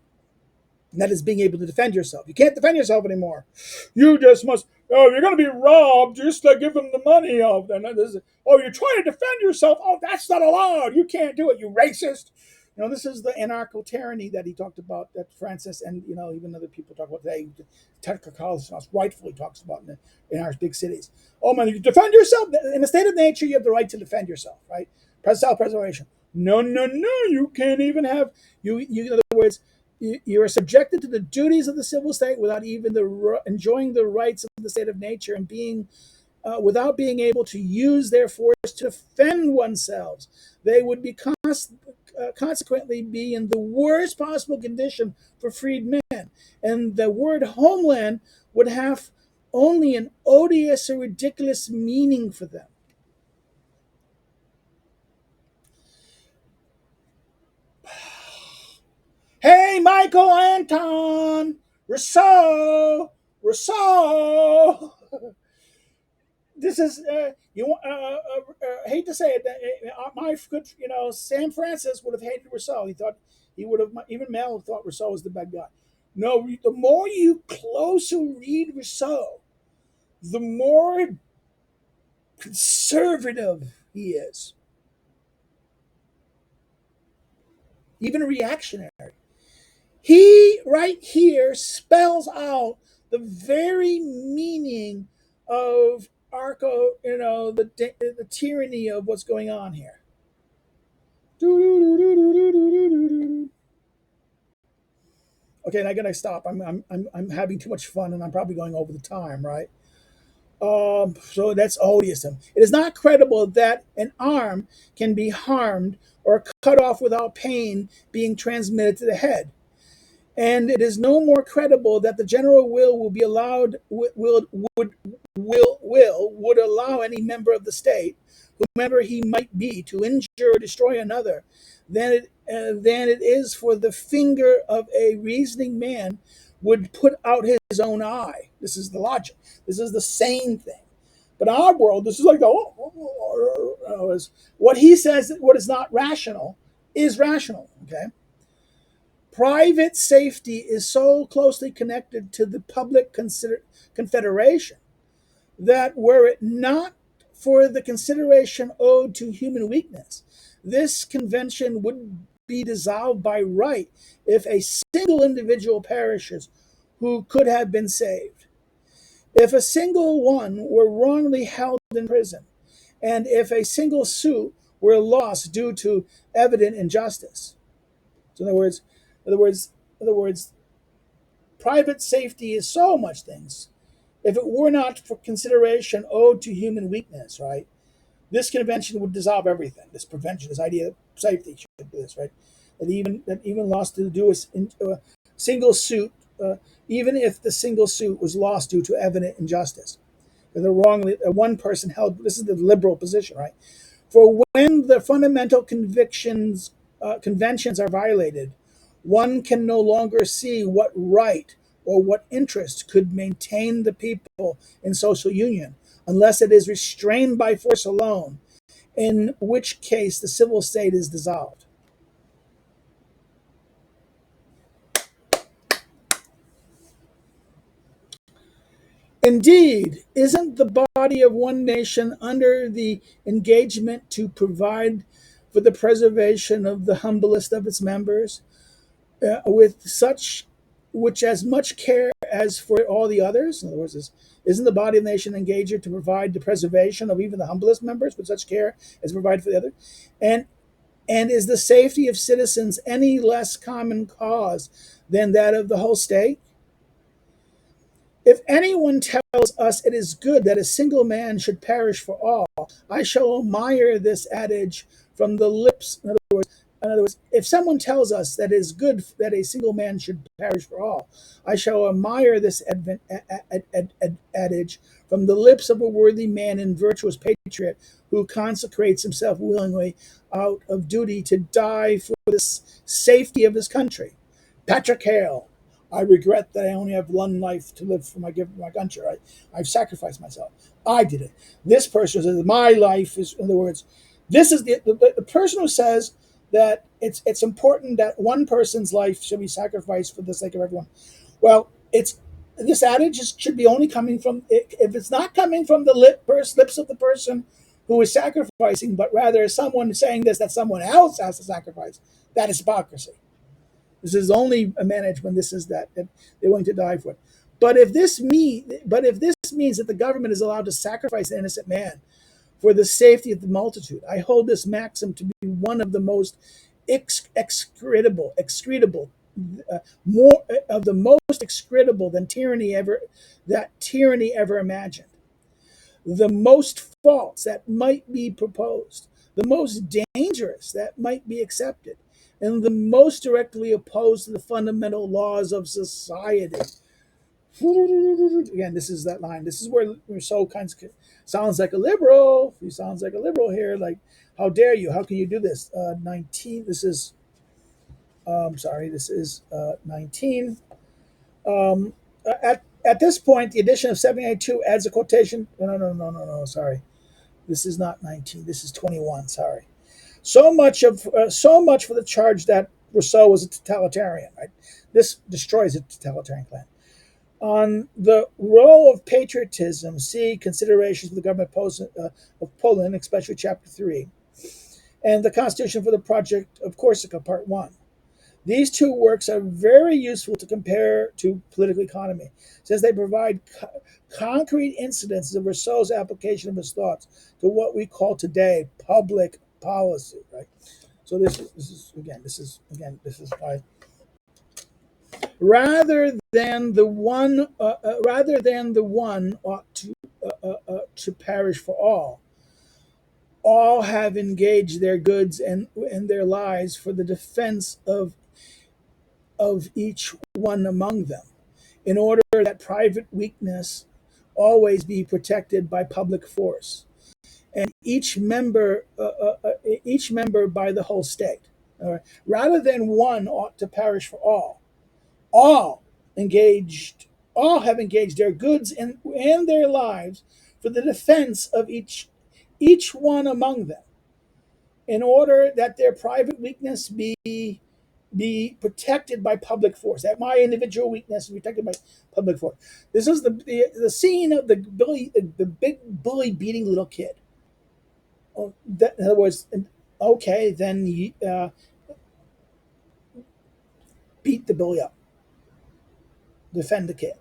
And that is being able to defend yourself. You can't defend yourself anymore. You just must. Oh, you're going to be robbed. Just give them the money. Oh, you're trying to defend yourself. Oh, that's not allowed. You can't do it. You racist. This is the anarcho tyranny that he talked about. That Francis and even other people talk about today. Tucker Carlson rightfully talks about in our big cities. Oh man, you defend yourself in the state of nature. You have the right to defend yourself, right? Self-preservation. No, no, no. You can't even have you. In other words, you are subjected to the duties of the civil state without even enjoying the rights of the state of nature and being without being able to use their force to defend oneself. They would be consequently be in the worst possible condition for freed men, and the word homeland would have only an odious or ridiculous meaning for them. Hey, Michael Anton, Rousseau. This is hate to say it. My good, Sam Francis would have hated Rousseau. He thought he would have even Mel thought Rousseau was the bad guy. No, the more you closer read Rousseau, the more conservative he is, even reactionary. He right here spells out the very meaning of Arco, the tyranny of what's going on here. Okay, and I gotta stop. I'm having too much fun, and I'm probably going over the time, right? So that's odious. It is not credible that an arm can be harmed or cut off without pain being transmitted to the head. And it is no more credible that the general will be allowed would allow any member of the state, whomever he might be, to injure or destroy another, than it is for the finger of a reasoning man would put out his own eye. This is the logic. This is the sane thing. But our world, this is like what he says. What is not rational is rational. Okay. Private safety is so closely connected to the public confederation that were it not for the consideration owed to human weakness, this convention would be dissolved by right if a single individual perishes who could have been saved. If a single one were wrongly held in prison, and if a single suit were lost due to evident injustice. So in other words, private safety is so much things. If it were not for consideration owed to human weakness, right, this convention would dissolve everything. This prevention, this idea of safety should do this, right? That even lost to do a single suit, even if the single suit was lost due to evident injustice. The wrongly one person held. This is the liberal position, right? For when the fundamental conventions are violated, one can no longer see what right or what interest could maintain the people in social union, unless it is restrained by force alone, in which case the civil state is dissolved. Indeed, isn't the body of one nation under the engagement to provide for the preservation of the humblest of its members, with such which as much care as for all the others? In other words, isn't the body of the nation engaged to provide the preservation of even the humblest members with such care as provided for the other? And and is the safety of citizens any less common cause than that of the whole state? If anyone tells us it is good that a single man should perish for all, I shall admire this adage from the lips. In other words, if someone tells us that it is good that a single man should perish for all, I shall admire this adage from the lips of a worthy man and virtuous patriot who consecrates himself willingly out of duty to die for the safety of his country. Patrick Hale. I regret that I only have one life to live for my country. I've sacrificed myself. I did it. This person says my life is, in other words, this is the person who says that it's important that one person's life should be sacrificed for the sake of everyone. Well, it's this adage should be only coming from, if it's not coming from the lips of the person who is sacrificing, but rather someone saying this that someone else has to sacrifice. That is hypocrisy. This is only managed when this is that they're willing to die for it. But if this means that the government is allowed to sacrifice an innocent man for the safety of the multitude, I hold this maxim to be one of the most execrable, more of the most execrable than tyranny ever imagined. The most false that might be proposed, the most dangerous that might be accepted, and the most directly opposed to the fundamental laws of society. Again, this is that line. This is where Rousseau kind of sounds like a liberal. He sounds like a liberal here. Like, how dare you? How can you do this? 19. This is, sorry, this is 19. At this point, the edition of 1782 adds a quotation. No. Sorry, this is not 19. This is 21. Sorry. So much for the charge that Rousseau was a totalitarian. Right? This destroys a totalitarian plan. On the role of patriotism, see considerations for the government of Poland, especially Chapter 3, and the Constitution for the Project of Corsica, Part 1. These two works are very useful to compare to political economy, since they provide concrete incidents of Rousseau's application of his thoughts to what we call today public policy. Right. So this is why rather than the one ought to perish for all have engaged their goods and their lives for the defense of each one among them, in order that private weakness always be protected by public force, and each member by the whole state. Rather than one ought to perish for all engaged, all have engaged their goods and their lives for the defense of each one among them, in order that their private weakness be protected by public force. That my individual weakness is protected by public force. This is the scene of the big bully beating little kid. In other words, okay, then beat the bully up, defend the kid.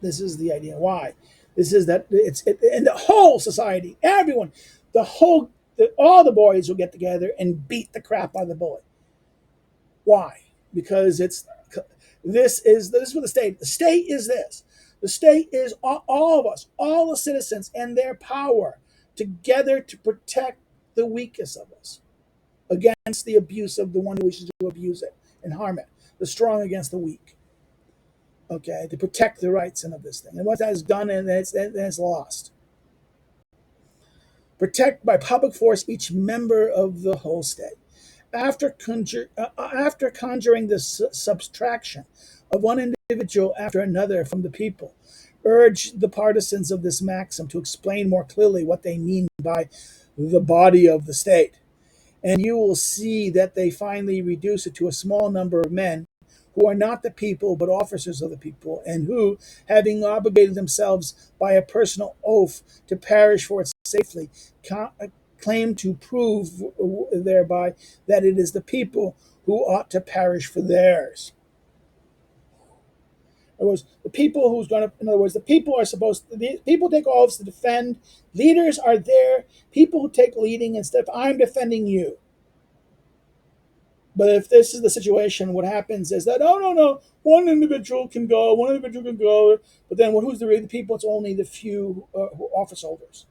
This is the idea. Why? This is that and the whole society, everyone, all the boys will get together and beat the crap out of the bully. Why? Because this is what the state. The state is this. The state is all of us, all the citizens, and their power together to protect the weakest of us against the abuse of the one who wishes to abuse it and harm it. The strong against the weak. Okay, to protect the rights and of this thing. And once that is done, and then it's lost. Protect by public force each member of the whole state. After conjuring the subtraction of one individual after another from the people, urge the partisans of this maxim to explain more clearly what they mean by the body of the state. And you will see that they finally reduce it to a small number of men who are not the people but officers of the people, and who, having obligated themselves by a personal oath to perish for it safely, claim to prove thereby that it is the people who ought to perish for theirs. In other words, the people who's going to, in other words, the people are supposed to, the people take oaths to defend. Leaders are there. People who take leading instead of I'm defending you. But if this is the situation, what happens is that, oh, no, no, one individual can go, but then who's the people? It's only the few office holders.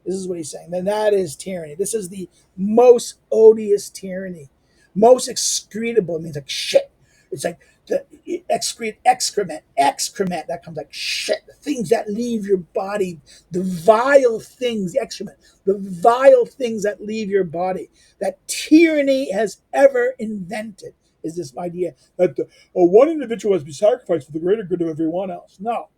This is what he's saying. Then that is tyranny. This is the most odious tyranny, most excretable. It means like shit. It's like the excrement that comes like shit. The things that leave your body, the vile things, the excrement, the vile things that leave your body that tyranny has ever invented is this idea that one individual has to be sacrificed for the greater good of everyone else. No.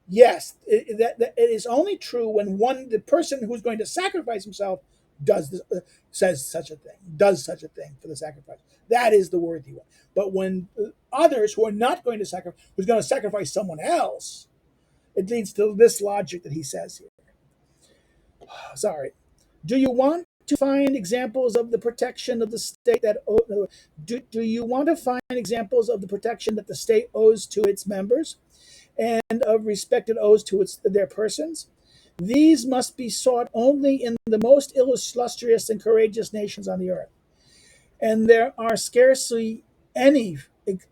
Yes, that it is only true when the person who's going to sacrifice himself does this, says such a thing, does such a thing for the sacrifice. That is the worthy one. But when others who are not going to sacrifice, who's going to sacrifice someone else, it leads to this logic that he says here. Sorry. Do you want to find examples of the protection of the state that do you want to find examples of the protection that the state owes to its members? And of respected oaths to their persons. These must be sought only in the most illustrious and courageous nations on the earth. And there are scarcely any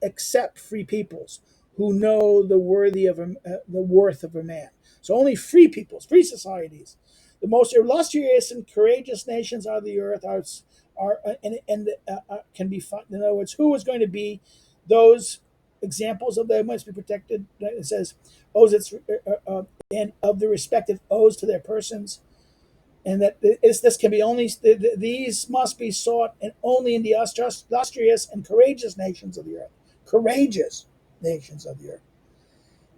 except free peoples who know the worth of a man. So only free peoples, free societies. The most illustrious and courageous nations on the earth can be found. In other words, who is going to be those examples of them must be protected. It says owes its and of the respective owes to their persons, and that this can be only these must be sought and only in the illustrious and courageous nations of the earth. Courageous nations of the earth,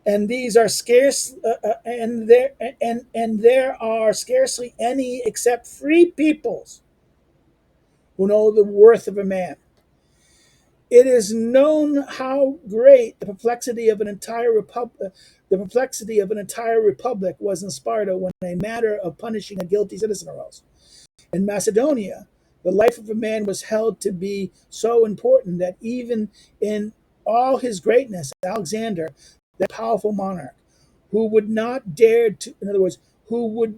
and these are scarce, and there are scarcely any except free peoples who know the worth of a man. It is known how great the perplexity of an entire republic was in Sparta when a matter of punishing a guilty citizen arose. In Macedonia, the life of a man was held to be so important that even in all his greatness, Alexander, that powerful monarch, who would not dare to, in other words, who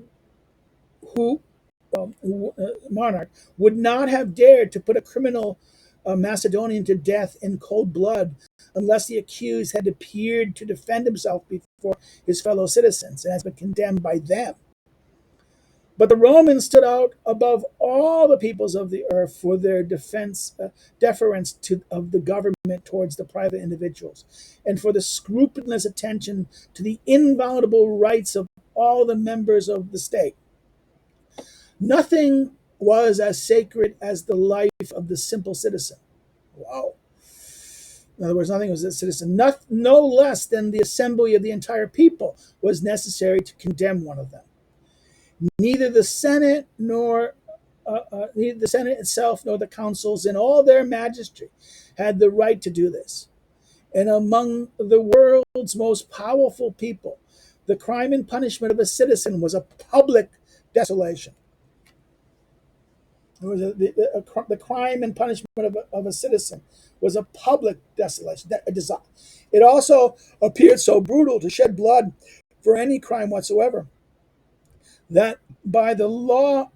monarch would not have dared to put a criminal Macedonian to death in cold blood unless the accused had appeared to defend himself before his fellow citizens and has been condemned by them. But the Romans stood out above all the peoples of the earth for their deference of the government towards the private individuals, and for the scrupulous attention to the inviolable rights of all the members of the state. Nothing was as sacred as the life of the simple citizen. Wow. In other words, nothing was a citizen. No less than the assembly of the entire people was necessary to condemn one of them. Neither the Senate neither the Senate itself nor the councils in all their majesty had the right to do this. And among the world's most powerful people, the crime and punishment of a citizen was a public desolation. It was the crime and punishment of a citizen was a public desolation. It also appeared so brutal to shed blood for any crime whatsoever that by the law,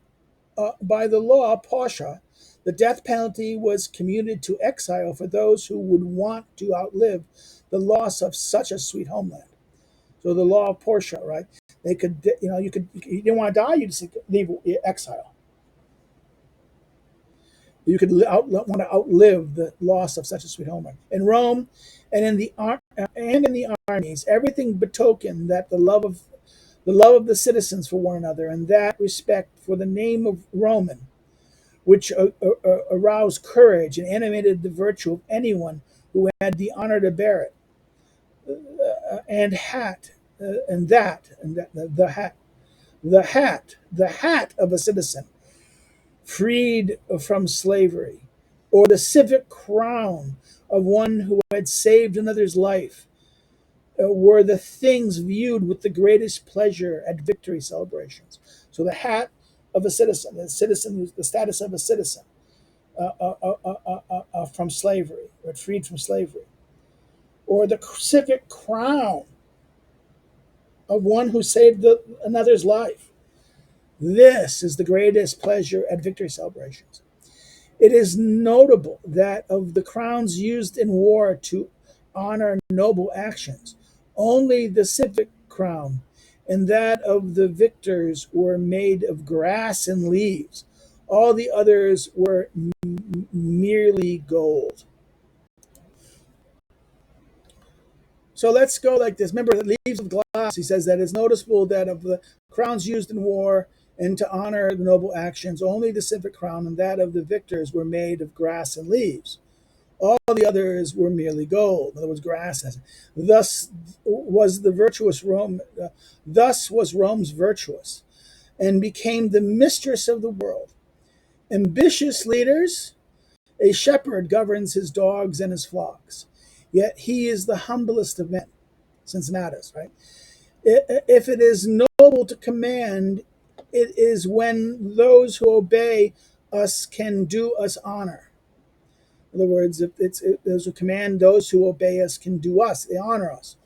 Pasha, the death penalty was commuted to exile for those who would want to outlive the loss of such a sweet homeland. So the law of Portia, right? They could, you didn't want to die, you just leave exile. You could want to outlive the loss of such a sweet homeland. In Rome, and in the armies, everything betokened that the love of the citizens for one another, and that respect for the name of Roman, which aroused courage and animated the virtue of anyone who had the honor to bear it. The hat of a citizen freed from slavery, or the civic crown of one who had saved another's life, were the things viewed with the greatest pleasure at victory celebrations. So the hat of a citizen, the status of a citizen from slavery, or freed from slavery. or the civic crown of one who saved another's life. This is the greatest pleasure at victory celebrations. It is notable that of the crowns used in war to honor noble actions, only the civic crown and that of the victors were made of grass and leaves. All the others were merely gold. So let's go like this. Remember, the leaves of glass, he says that it's noticeable that of the crowns used in war and to honor the noble actions, only the civic crown and that of the victors were made of grass and leaves. All the others were merely gold. In other words, grass. Thus was the virtuous Rome. Thus was Rome's virtuous, and became the mistress of the world. Ambitious leaders, a shepherd governs his dogs and his flocks. Yet he is the humblest of men. Cincinnatus, right? If it is noble to command, it is when those who obey us can do us honor. In other words, if those who command, those who obey us can do us, they honor us.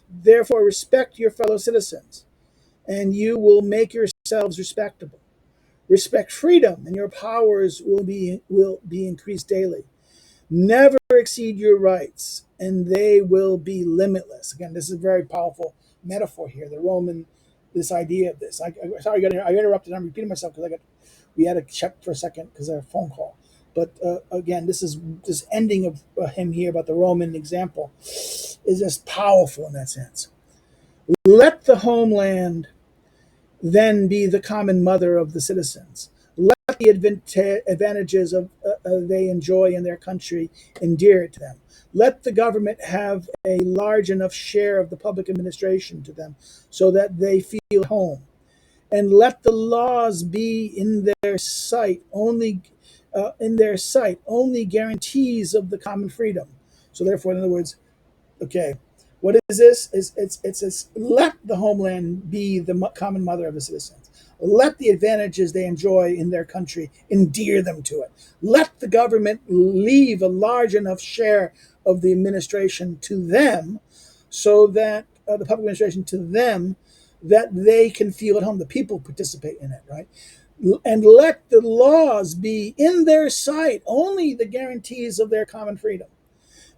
Therefore, respect your fellow citizens, and you will make yourselves respectable. Respect freedom, and your powers will be increased daily. Never exceed your rights, and they will be limitless. Again, this is a very powerful metaphor here. The Roman, this idea of this. Sorry, I interrupted. I'm repeating myself because we had to check for a second because I had a phone call. But again, this ending of him here about the Roman example is just powerful in that sense. Let the homeland then be the common mother of the citizens. Let the advantages of they enjoy in their country endear it to them. Let the government have a large enough share of the public administration to them so that they feel at home. And let the laws be in their sight only guarantees of the common freedom. So therefore, in other words, okay, what is this? It's let the homeland be the common mother of the citizens. Let the advantages they enjoy in their country endear them to it. Let the government leave a large enough share of the administration to them, so that the public administration to them, that they can feel at home. The people participate in it, right? And let the laws be in their sight only the guarantees of their common freedom.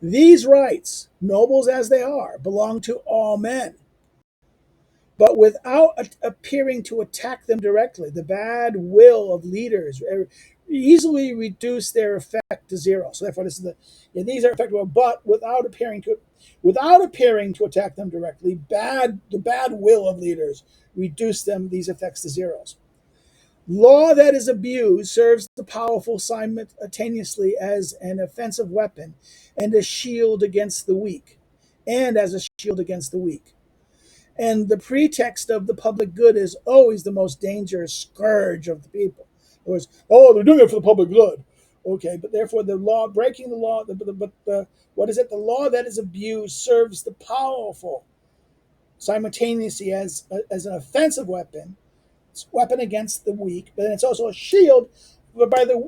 These rights, nobles as they are, belong to all men. But without appearing to attack them directly, the bad will of leaders easily reduce their effect to zero. So therefore, these are effective, but without appearing to attack them directly, the bad will of leaders reduce these effects to zeros. Law that is abused serves the powerful simultaneously as an offensive weapon and a shield against the weak, and as a shield against the weak. And the pretext of the public good is always the most dangerous scourge of the people. In other words, they're doing it for the public good. Okay, but therefore breaking the law, what is it? The law that is abused serves the powerful simultaneously as an offensive weapon against the weak, but then it's also a shield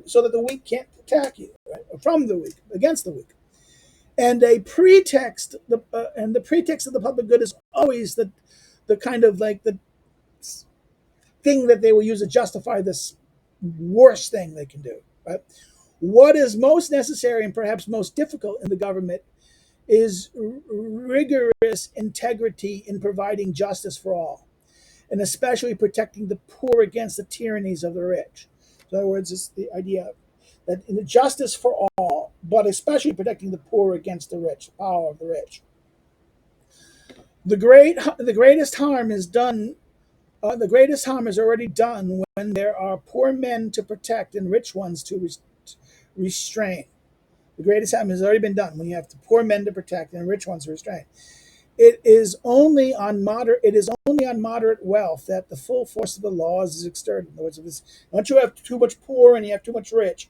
so that the weak can't attack you, right? From the weak, against the weak. And the pretext of the public good is always the kind of like the thing that they will use to justify this worst thing they can do, right? What is most necessary and perhaps most difficult in the government is rigorous integrity in providing justice for all, and especially protecting the poor against the tyrannies of the rich. So in other words, it's the idea that in the justice for all, but especially protecting the poor against the rich, the power of the rich. The greatest harm is done. The greatest harm is already done when there are poor men to protect and rich ones to restrain. The greatest harm has already been done when you have the poor men to protect and rich ones to restrain. It is only on moderate wealth that the full force of the laws is exerted. In other words, once you have too much poor and you have too much rich,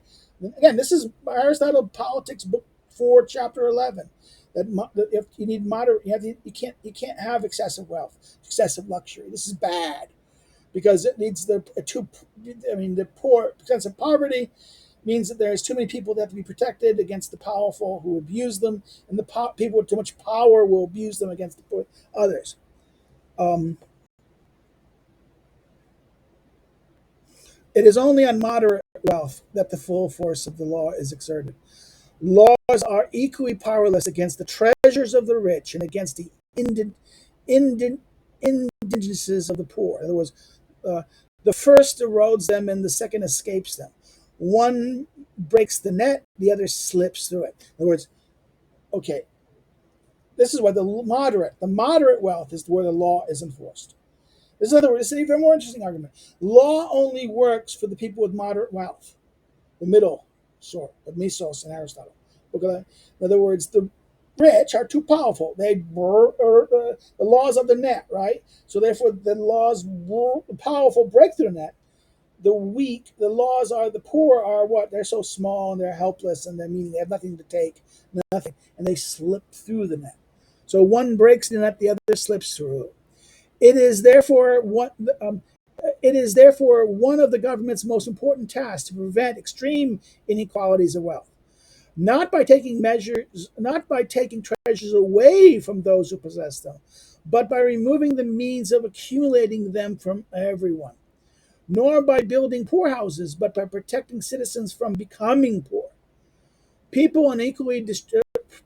again, this is Aristotle Politics, Book 4, Chapter 11. That if you need moderate, you can't have excessive wealth, excessive luxury. This is bad because it leads the poor sense of poverty, means that there's too many people that have to be protected against the powerful who abuse them, and the people with too much power will abuse them against the others. Um, it is only on moderate wealth that the full force of the law is exerted. Laws are equally powerless against the treasures of the rich and against the indi- indigences of the poor. In other words, uh, the first erodes them and the second escapes them. One breaks the net, the other slips through it. In other words, okay, this is where the moderate wealth is where the law is enforced. This is another. This is an even more interesting argument. Law only works for the people with moderate wealth, the middle sort of Mises and Aristotle. In other words, the rich are too powerful. The laws of the net, right? So therefore, the powerful break through the net. The weak, the laws are the poor are what? They're so small and they're helpless and they're meaning they have nothing to take, nothing, and they slip through the net. So one breaks the net, the other slips through. It is therefore what it is therefore one of the government's most important tasks to prevent extreme inequalities of wealth, not by taking treasures away from those who possess them, but by removing the means of accumulating them from everyone, nor by building poorhouses, but by protecting citizens from becoming poor. People unequally,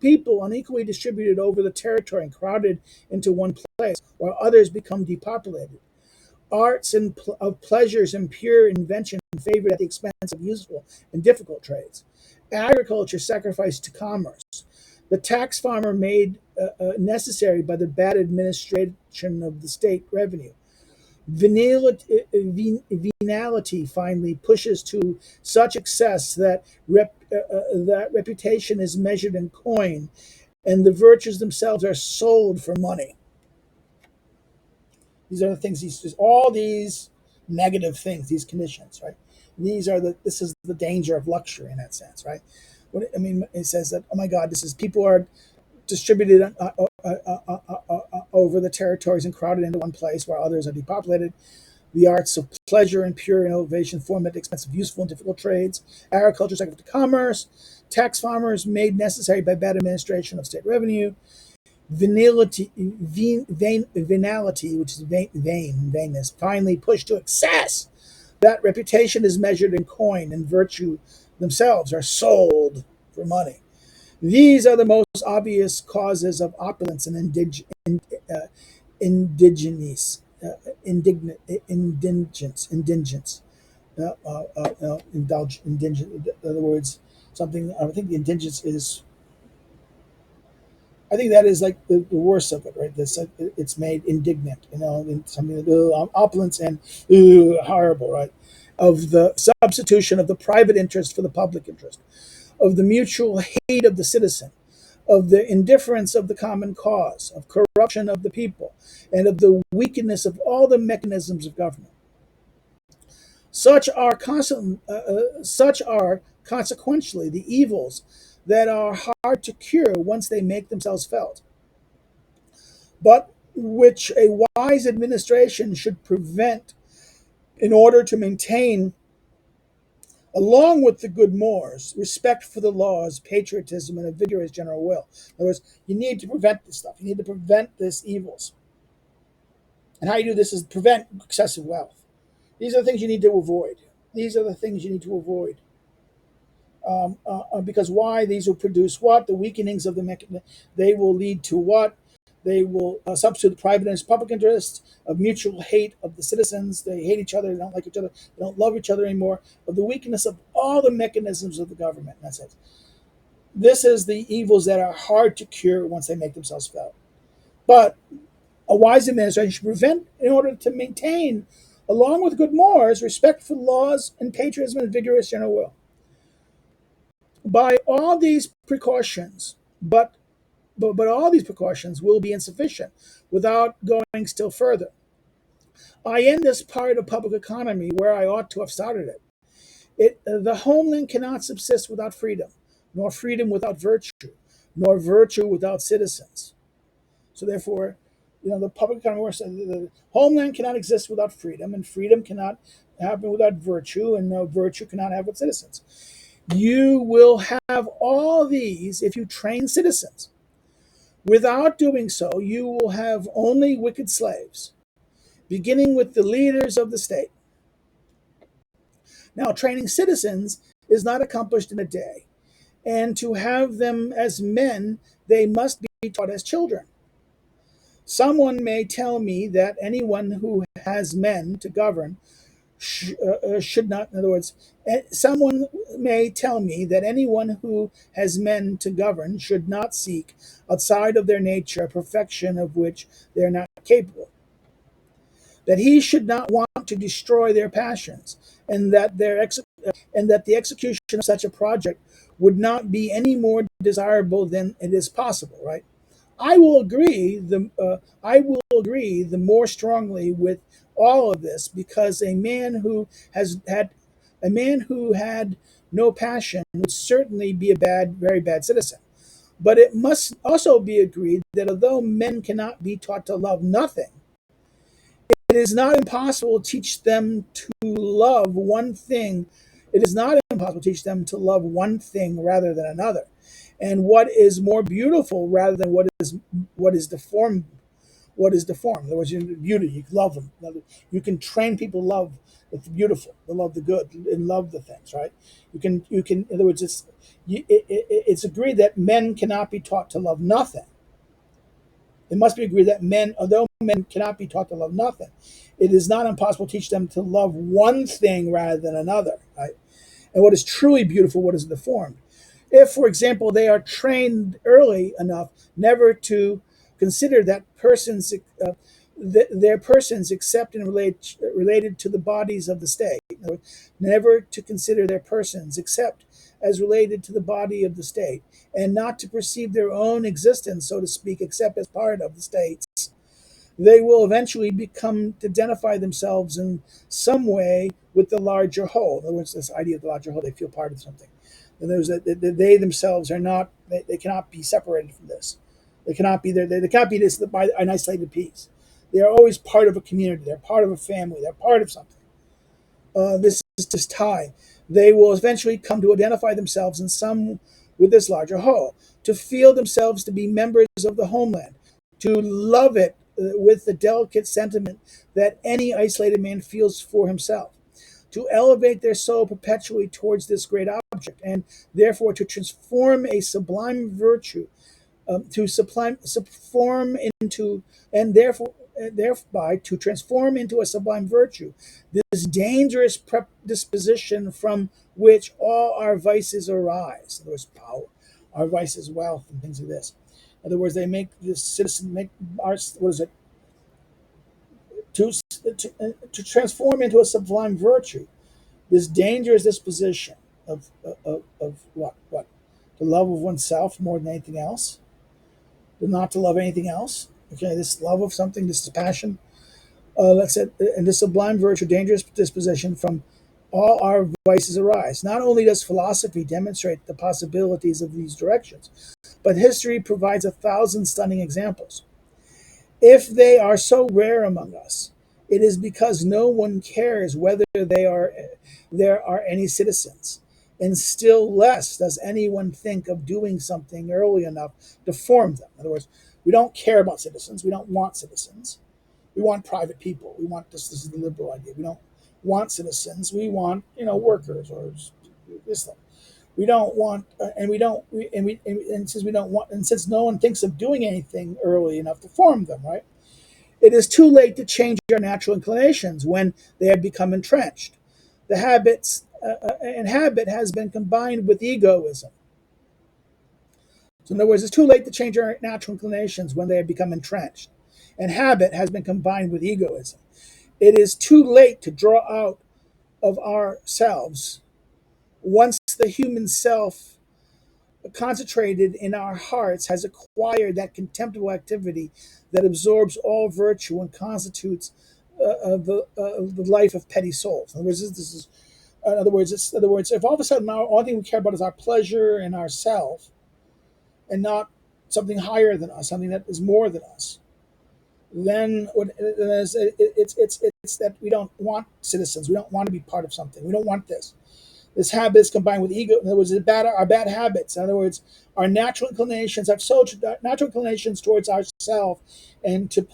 people unequally distributed over the territory and crowded into one place, while others become depopulated. Arts of pleasures and pure invention favored at the expense of useful and difficult trades. Agriculture sacrificed to commerce. The tax farmer made necessary by the bad administration of the state revenue. Venality finally pushes to such excess that that reputation is measured in coin, and the virtues themselves are sold for money. These are the things. All these negative things, these conditions, right? This is the danger of luxury in that sense, right? I mean, it says that, oh my God, this is people are distributed over the territories and crowded into one place while others are depopulated. The arts of pleasure and pure innovation form at the expense of useful and difficult trades. Agriculture sacrificed to commerce. Tax farmers made necessary by bad administration of state revenue. Venality, which is vainness, finally pushed to excess. That reputation is measured in coin, and virtue themselves are sold for money. These are the most obvious causes of opulence and indigenous, indigence. Indigent. In other words, something. I think the indigence is. I think that is like the worst of it, right? It's made indignant, and something opulence and horrible, right? Of the substitution of the private interest for the public interest, of the mutual hate of the citizen, of the indifference of the common cause, of corruption of the people, and of the weakness of all the mechanisms of government. Such are consequentially the evils that are hard to cure once they make themselves felt, but which a wise administration should prevent in order to maintain, along with the good mores, respect for the laws, patriotism, and a vigorous general will. In other words, you need to prevent this stuff. You need to prevent these evils. And how you do this is prevent excessive wealth. These are the things you need to avoid. These are the things you need to avoid. Because why? These will produce what? The weakenings of the mechanism. They will lead to what? They will substitute the private and public interest of mutual hate of the citizens. They hate each other. They don't like each other. They don't love each other anymore. Of the weakness of all the mechanisms of the government. That's it. This is the evils that are hard to cure once they make themselves felt. But a wise administration should prevent in order to maintain, along with good mores, respect for laws and patriotism and vigorous general will. By all these precautions, but all these precautions will be insufficient without going still further. I end this part of public economy where I ought to have started it. The homeland cannot subsist without freedom, nor freedom without virtue, nor virtue without citizens. So therefore, the public economy works. The homeland cannot exist without freedom, and freedom cannot happen without virtue, and no virtue cannot have with citizens. You will have all these if you train citizens. Without doing so, you will have only wicked slaves, beginning with the leaders of the state. Now, training citizens is not accomplished in a day, and to have them as men, they must be taught as children. Someone may tell me that anyone who has men to govern should not, in other words, someone may tell me that anyone who has men to govern should not seek outside of their nature a perfection of which they are not capable, that he should not want to destroy their passions, and that the execution of such a project would not be any more desirable than it is possible. Right? I will agree the more strongly with all of this because a man who had no passion would certainly be a very bad citizen. But it must also be agreed that although men cannot be taught to love nothing, it is not impossible to teach them to love one thing. It is not impossible to teach them to love one thing rather than another, and what is more beautiful rather than what is deformed. What is deformed? In other words, beauty. You can love them. You can train people to love the beautiful, to love the good, and love the things. Right? You can. In other words, it's agreed that men cannot be taught to love nothing. It must be agreed that although men cannot be taught to love nothing, it is not impossible to teach them to love one thing rather than another. Right? And what is truly beautiful, what is deformed. If, for example, they are trained early enough never to consider that their persons except in related to the bodies of the state, never to consider their persons except as related to the body of the state, and not to perceive their own existence, so to speak, except as part of the state's, they will eventually become to identify themselves in some way with the larger whole. In other words, this idea of the larger whole, they feel part of something. And there's they themselves are not, they cannot be separated from this. They cannot be there. They cannot be this by an isolated piece. They are always part of a community. They're part of a family. They're part of something. This is just tie. They will eventually come to identify themselves in some with this larger whole, to feel themselves to be members of the homeland, to love it with the delicate sentiment that any isolated man feels for himself, to elevate their soul perpetually towards this great object, and therefore to transform a sublime virtue, transform into, and thereby to transform into a sublime virtue, this dangerous predisposition from which all our vices arise. In other words, power, our vices, wealth, and things like this. In other words, they make this citizen make our, what is it, to transform into a sublime virtue, this dangerous disposition of what the love of oneself more than anything else, not to love anything else. Okay, this love of something, this passion. Let's say, and this sublime virtue, dangerous disposition from all our vices arise. Not only does philosophy demonstrate the possibilities of these directions, but history provides 1,000 stunning examples. If they are so rare among us, it is because no one cares whether there are any citizens, and still less does anyone think of doing something early enough to form them. In other words, we don't care about citizens. We don't want citizens. We want private people. We want this. This is the liberal idea. We don't want citizens. We want workers or this thing. We don't want, and we don't, and since we don't want, and since no one thinks of doing anything early enough to form them, right? It is too late to change our natural inclinations when they have become entrenched. The habit has been combined with egoism. So, in other words, it's too late to change our natural inclinations when they have become entrenched. And habit has been combined with egoism. It is too late to draw out of ourselves once the human self concentrated in our hearts has acquired that contemptible activity that absorbs all virtue and constitutes the life of petty souls. In other words, if all of a sudden our only thing we care about is our pleasure and ourself, and not something higher than us, something that is more than us, then it's that we don't want citizens. We don't want to be part of something. We don't want this. This habit is combined with ego. In other words, our bad habits. In other words, our natural inclinations, natural inclinations towards ourself and to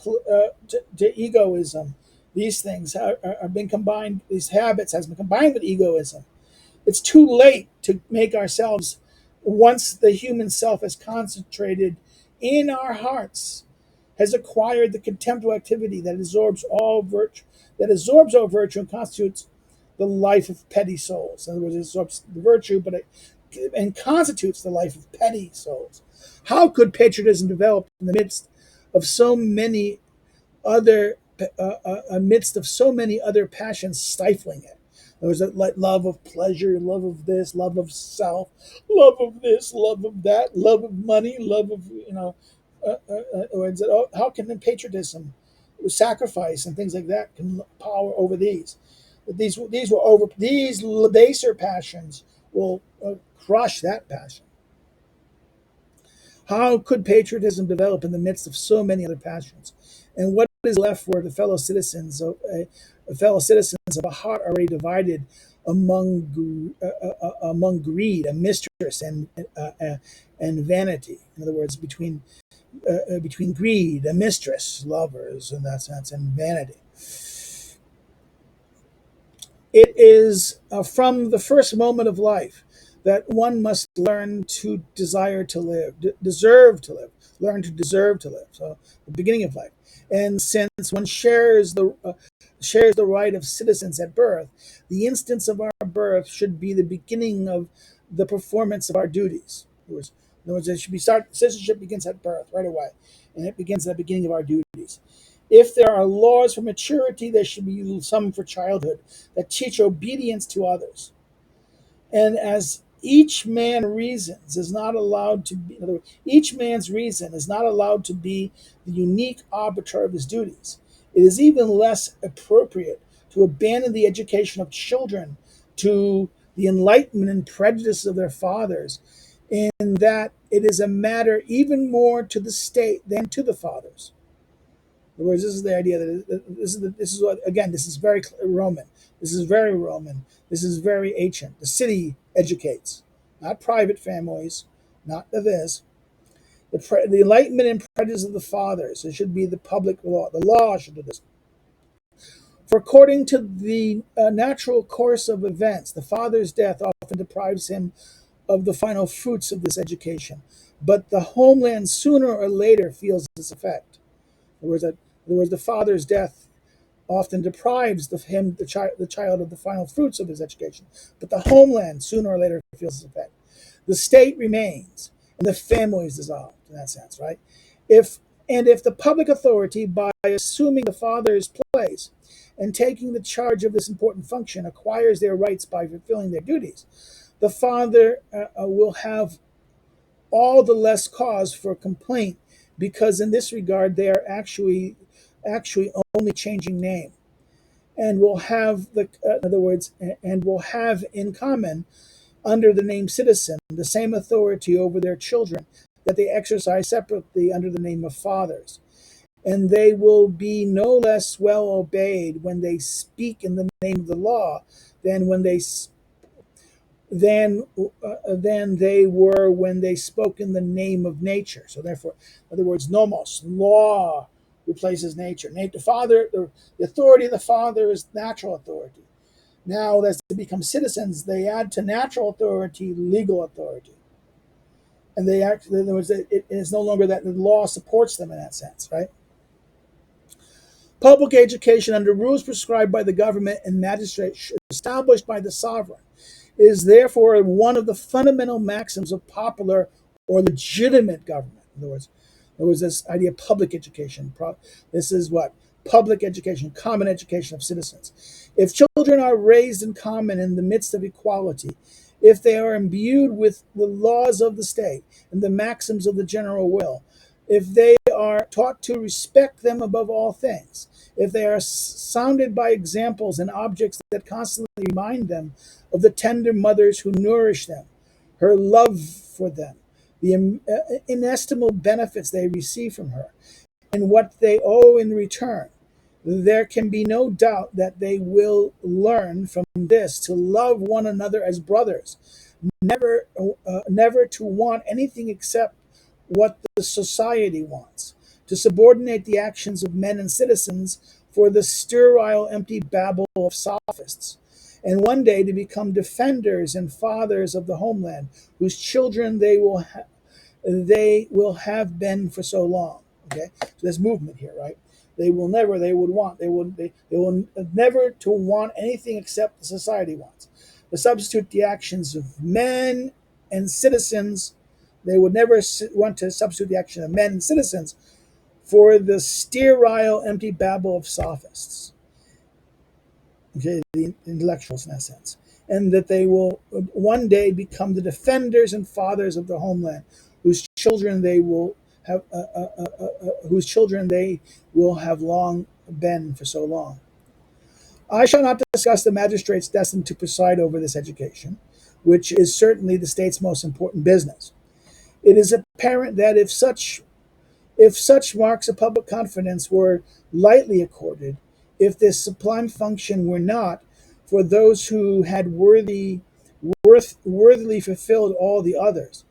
egoism. These things are been combined. These habits has been combined with egoism. It's too late to make ourselves. Once the human self is concentrated in our hearts, has acquired the contemptible activity that absorbs all virtue and constitutes the life of petty souls. In other words, it absorbs the virtue, and constitutes the life of petty souls. How could patriotism develop in the midst of so many other passions stifling it? There was like love of pleasure, love of this, love of self, love of this, love of that, love of money, love of how can patriotism, sacrifice, and things like that can power over these? These baser passions will crush that passion. How could patriotism develop in the midst of so many other passions? And what is left for the fellow citizens of a heart already divided among greed, a mistress, and vanity? In other words, between greed, a mistress, lovers in that sense, and vanity. It is from the first moment of life that one must learn to desire to live, deserve to live, learn to deserve to live. So, the beginning of life. And since one shares the right of citizens at birth, the instance of our birth should be the beginning of the performance of our duties. In other words, citizenship begins at birth right away, and it begins at the beginning of our duties. If there are laws for maturity, there should be some for childhood that teach obedience to others. And as each man reasons is not allowed to be, in other words, each man's reason is not allowed to be the unique arbiter of his duties. It is even less appropriate to abandon the education of children to the enlightenment and prejudice of their fathers, in that it is a matter even more to the state than to the fathers. In other words, this is the idea that this is very Roman. This is very Roman. This is very ancient. The city educates, not private families, not this. The enlightenment and prejudice of the fathers. It should be the public law. The law should do this. For according to the natural course of events, the father's death often deprives him of the final fruits of this education. But the homeland sooner or later feels its effect. In other words, the father's death often deprives the child of the final fruits of his education. But the homeland sooner or later feels its effect. The state remains, and the family is dissolved in that sense, right? If the public authority, by assuming the father's place and taking the charge of this important function, acquires their rights by fulfilling their duties, the father will have all the less cause for complaint, because in this regard they are actually only changing name, and will have in other words, and will have in common under the name citizen the same authority over their children that they exercise separately under the name of fathers. And they will be no less well obeyed when they speak in the name of the law than than they were when they spoke in the name of nature. So therefore, in other words, nomos, law, replaces nature. The authority of the father is natural authority. Now, as they become citizens, they add to natural authority legal authority. And they act, in other words, it is no longer that the law supports them in that sense, right? Public education under rules prescribed by the government and magistrate established by the sovereign is therefore one of the fundamental maxims of popular or legitimate government. In other words, this idea of public education. This is what? Public education, common education of citizens. If children are raised in common in the midst of equality, if they are imbued with the laws of the state and the maxims of the general will, if they are taught to respect them above all things, if they are sounded by examples and objects that constantly remind them of the tender mothers who nourish them, her love for them, the inestimable benefits they receive from her, and what they owe in return, There can be no doubt that they will learn from this to love one another as brothers, never to want anything except what the society wants, to subordinate the actions of men and citizens for the sterile, empty babble of sophists, and one day to become defenders and fathers of the homeland, whose children they will have been for so long. Okay, so there's movement here, right? They will never to want anything except the society wants. To substitute the actions of men and citizens, they would never want to substitute the action of men and citizens for the sterile, empty babble of sophists. Okay, the intellectuals in that sense, and that they will one day become the defenders and fathers of the homeland, whose children they will have long been for so long. I shall not discuss the magistrates destined to preside over this education, which is certainly the state's most important business. It is apparent that if such marks of public confidence were lightly accorded, if this sublime function were not, for those who had worthily fulfilled all the others,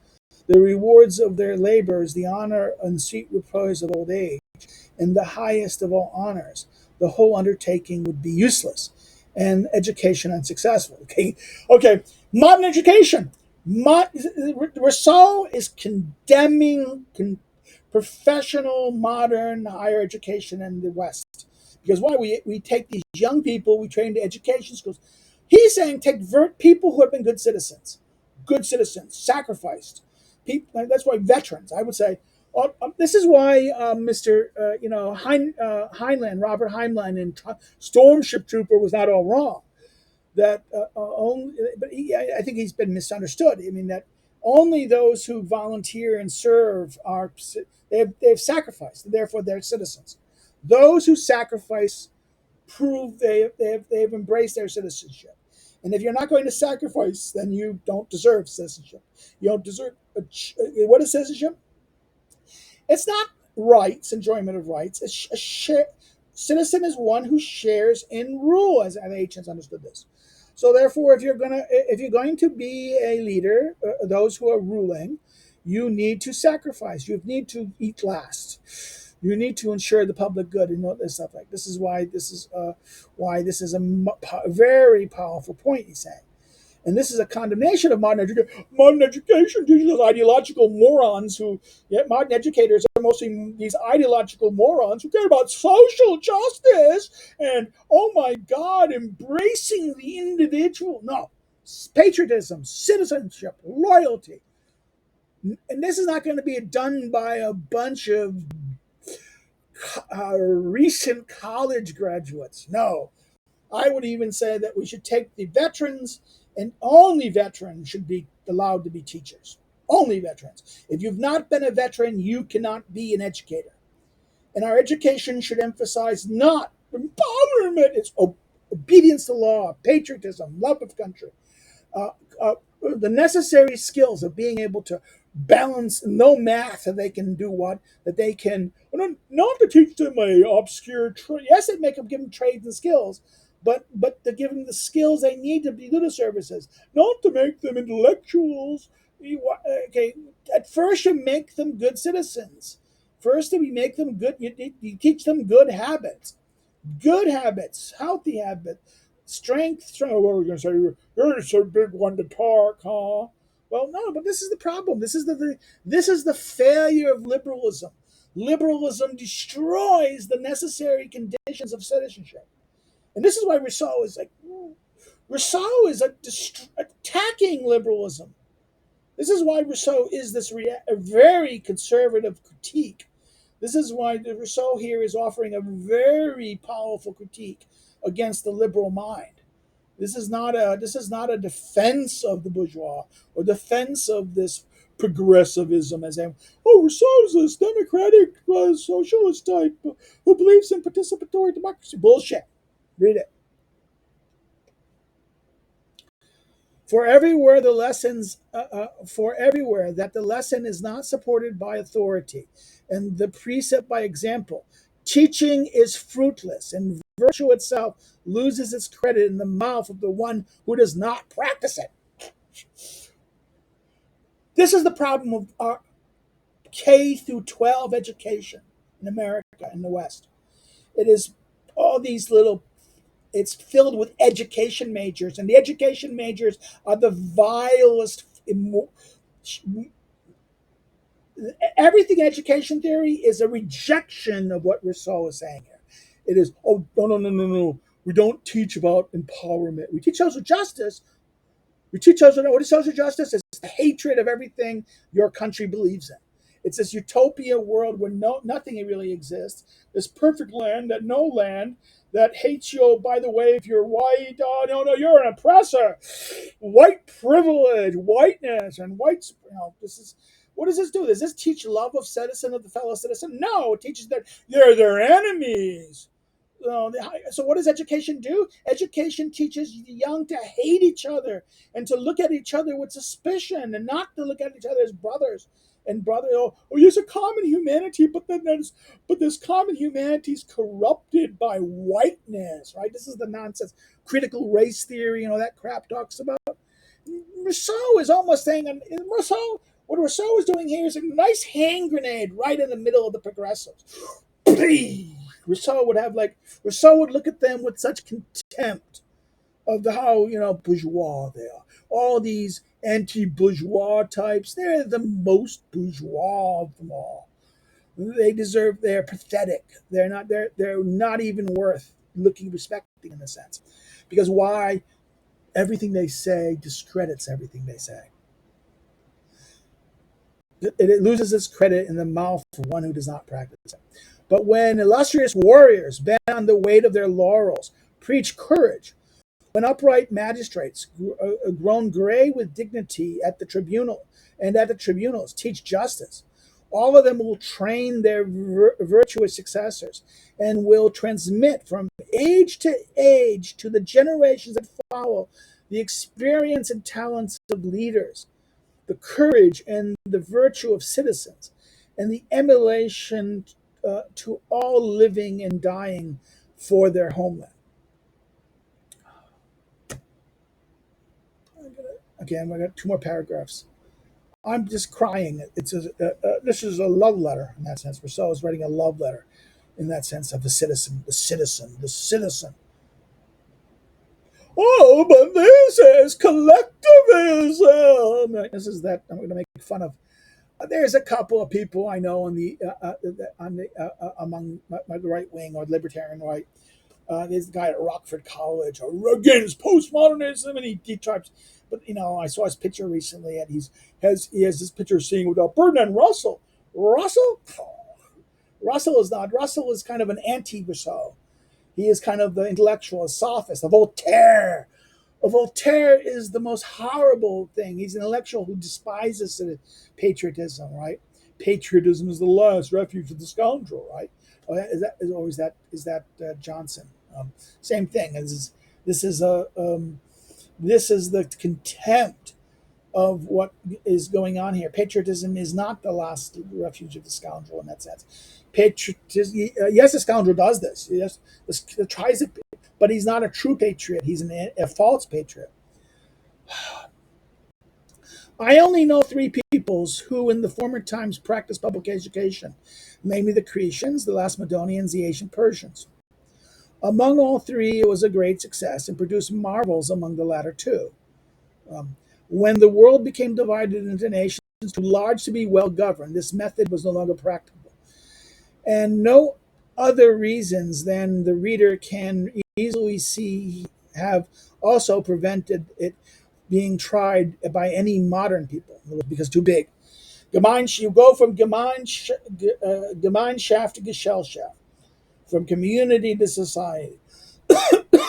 the rewards of their labors, the honor and sweet repose of old age, and the highest of all honors, the whole undertaking would be useless and education unsuccessful. Okay. Modern education. Rousseau is condemning professional modern higher education in the West. Because why? We take these young people, we train to education schools. He's saying take people who have been good citizens, sacrificed. People, that's why veterans, I would say. This is why Mr. Robert Heinlein in Stormship Trooper was not all wrong. That only, but I think he's been misunderstood. I mean that only those who volunteer and serve they've sacrificed, therefore they're citizens. Those who sacrifice prove they've embraced their citizenship. And if you're not going to sacrifice, then you don't deserve citizenship. You don't deserve what is citizenship? It's not rights, enjoyment of rights. Citizen is one who shares in rule, as the ancients understood this. So therefore, if you're going to be a leader, those who are ruling, you need to sacrifice. You need to eat last. You need to ensure the public good and all this stuff. Like this is why this is a very powerful point he's saying. And this is a condemnation of modern education. Modern education teaches us ideological morons modern educators are mostly these ideological morons who care about social justice and, oh my God, embracing the individual. No, patriotism, citizenship, loyalty. And this is not going to be done by a bunch of recent college graduates. No, I would even say that we should take the veterans, and only veterans should be allowed to be teachers. Only veterans. If you've not been a veteran, you cannot be an educator. And our education should emphasize not empowerment, it's obedience to law, patriotism, love of country, uh, uh, the necessary skills of being able to balance, know math, that they can do what, that they can, not to teach them a obscure trade. Yes, they give them trades and skills, but to give them the skills they need to be good at services, not to make them intellectuals. Okay, at first you make them good citizens. First, we make them good. You teach them good habits, healthy habits, strength. What are we going to say? You're so big one to talk, huh? Well, no, but this is the problem. This is the failure of liberalism. Liberalism destroys the necessary conditions of citizenship, and this is why Rousseau is attacking liberalism. This is why Rousseau is a very conservative critique. This is why Rousseau here is offering a very powerful critique against the liberal mind. This is not a defense of the bourgeois or defense of this progressivism as Rousseau's this democratic socialist type who believes in participatory democracy. Bullshit. Read it. For everywhere that the lesson is not supported by authority, and the precept by example, Teaching is fruitless, and virtue itself loses its credit in the mouth of the one who does not practice it. This is the problem of our K through 12 education in America and the West. It is all these little, it's filled with education majors, and the education majors are the vilest. Everything education theory is a rejection of what Rousseau is saying here. It is, oh, no, no, no, no, no. We don't teach about empowerment. We teach social justice. We teach social, what is social justice? It's the hatred of everything your country believes in. It's this utopia world where nothing really exists. This perfect land, that no land that hates you. Oh, by the way, if you're white, oh no, no, you're an oppressor. White privilege, whiteness, and whites. This is, what does this do? Does this teach love of citizen of the fellow citizen? No, it teaches that they're their enemies. So what does education do? Education teaches the young to hate each other and to look at each other with suspicion and not to look at each other as brothers and brother. There's a common humanity, but this common humanity is corrupted by whiteness, right? This is the nonsense. Critical race theory, that crap talks about. Rousseau is almost saying, what Rousseau is doing here is a nice hand grenade right in the middle of the progressives. Rousseau would look at them with such contempt of how bourgeois they are. All these anti-bourgeois types, they're the most bourgeois of them all. They're pathetic. They're not even worth respecting in a sense. Because why? Everything they say discredits everything they say. It loses its credit in the mouth of one who does not practice it. But when illustrious warriors, bent on the weight of their laurels, preach courage, when upright magistrates, grown gray with dignity at the tribunals, teach justice, all of them will train their virtuous successors and will transmit from age to age to the generations that follow the experience and talents of leaders, the courage and the virtue of citizens, and the emulation to all living and dying for their homeland. Again, I got two more paragraphs. I'm just crying. This is a love letter in that sense. Rousseau is writing a love letter in that sense of the citizen, the citizen, the citizen. Oh, but this is collectivism. This is that I'm going to make fun of. There's a couple of people I know among the right wing or libertarian right. There's the guy at Rockford College, against postmodernism, and he tries. But I saw his picture recently, and he has this picture seen without Burton and Russell. Russell is not. Russell is kind of an anti-Rousseau. He is kind of the intellectual, a sophist, a Voltaire. A Voltaire is the most horrible thing. He's an intellectual who despises patriotism, right? Patriotism is the last refuge of the scoundrel, right? Is that Johnson? Same thing. This is the contempt of what is going on here. Patriotism is not the last refuge of the scoundrel in that sense. Patriotism, yes, the scoundrel does this. Yes, tries it, but he's not a true patriot. He's a false patriot. I only know three peoples who in the former times practiced public education, namely the Cretians, the Lacedaemonians, the ancient Persians. Among all three, it was a great success and produced marvels among the latter two. When the world became divided into nations too large to be well governed, this method was no longer practicable. And no other reasons than the reader can easily see have also prevented it being tried by any modern people because too big. You go from Gemeinschaft to Gesellschaft, from community to society,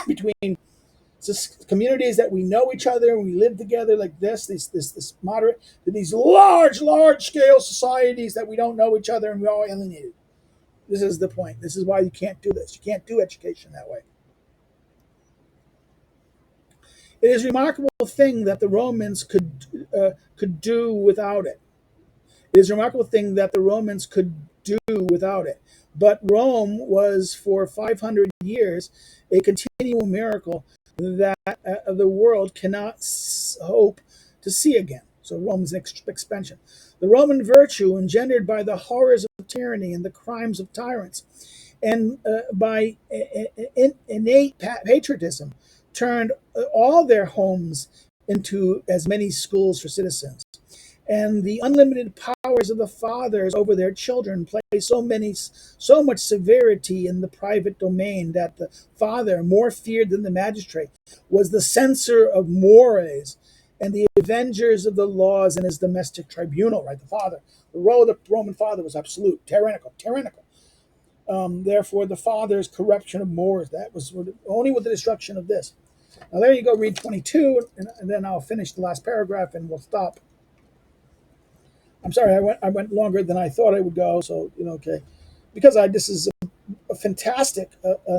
between communities that we know each other and we live together like this moderate, to these large scale societies that we don't know each other and we're all alienated. This is the point. This is why you can't do this. You can't do education that way. It is a remarkable thing that the Romans could do without it. It is a remarkable thing that the Romans could do without it. But Rome was for 500 years a continual miracle that the world cannot hope to see again. So Rome's expansion. The Roman virtue engendered by the horrors of tyranny and the crimes of tyrants and by innate patriotism turned all their homes into as many schools for citizens. And the unlimited powers of the fathers over their children place so much severity in the private domain that the father, more feared than the magistrate, was the censor of mores and the avengers of the laws in his domestic tribunal. Right, the role of the Roman father was absolute, tyrannical. Therefore, the father's corruption of mores, that was only with the destruction of this. Now, there you go, read 22, and then I'll finish the last paragraph and we'll stop. I'm sorry, I went longer than I thought I would go. So okay, because this is a fantastic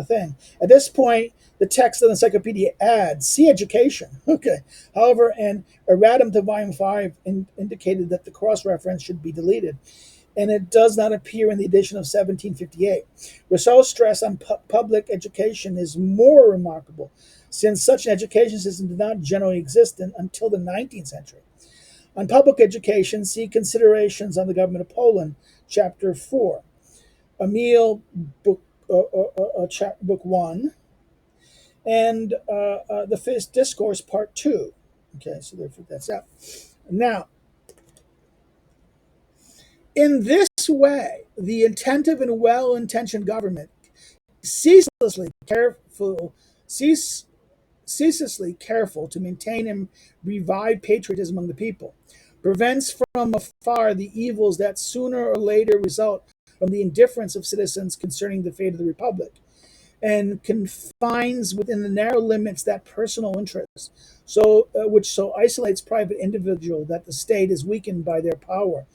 thing. At this point, the text of the encyclopedia adds "see education." Okay. However, an erratum to volume 5 indicated that the cross reference should be deleted, and it does not appear in the edition of 1758. Rousseau's stress on public education is more remarkable, since such an education system did not generally exist until the 19th century. On public education, see Considerations on the Government of Poland, Chapter 4. Emile, Book 1, and the Fifth Discourse, Part 2. Okay, so therefore that's out. Now, in this way, the attentive and well-intentioned government ceaselessly careful to maintain and revive patriotism among the people, prevents from afar the evils that sooner or later result from the indifference of citizens concerning the fate of the republic, and confines within the narrow limits that personal interest, which so isolates private individual that the state is weakened by their power,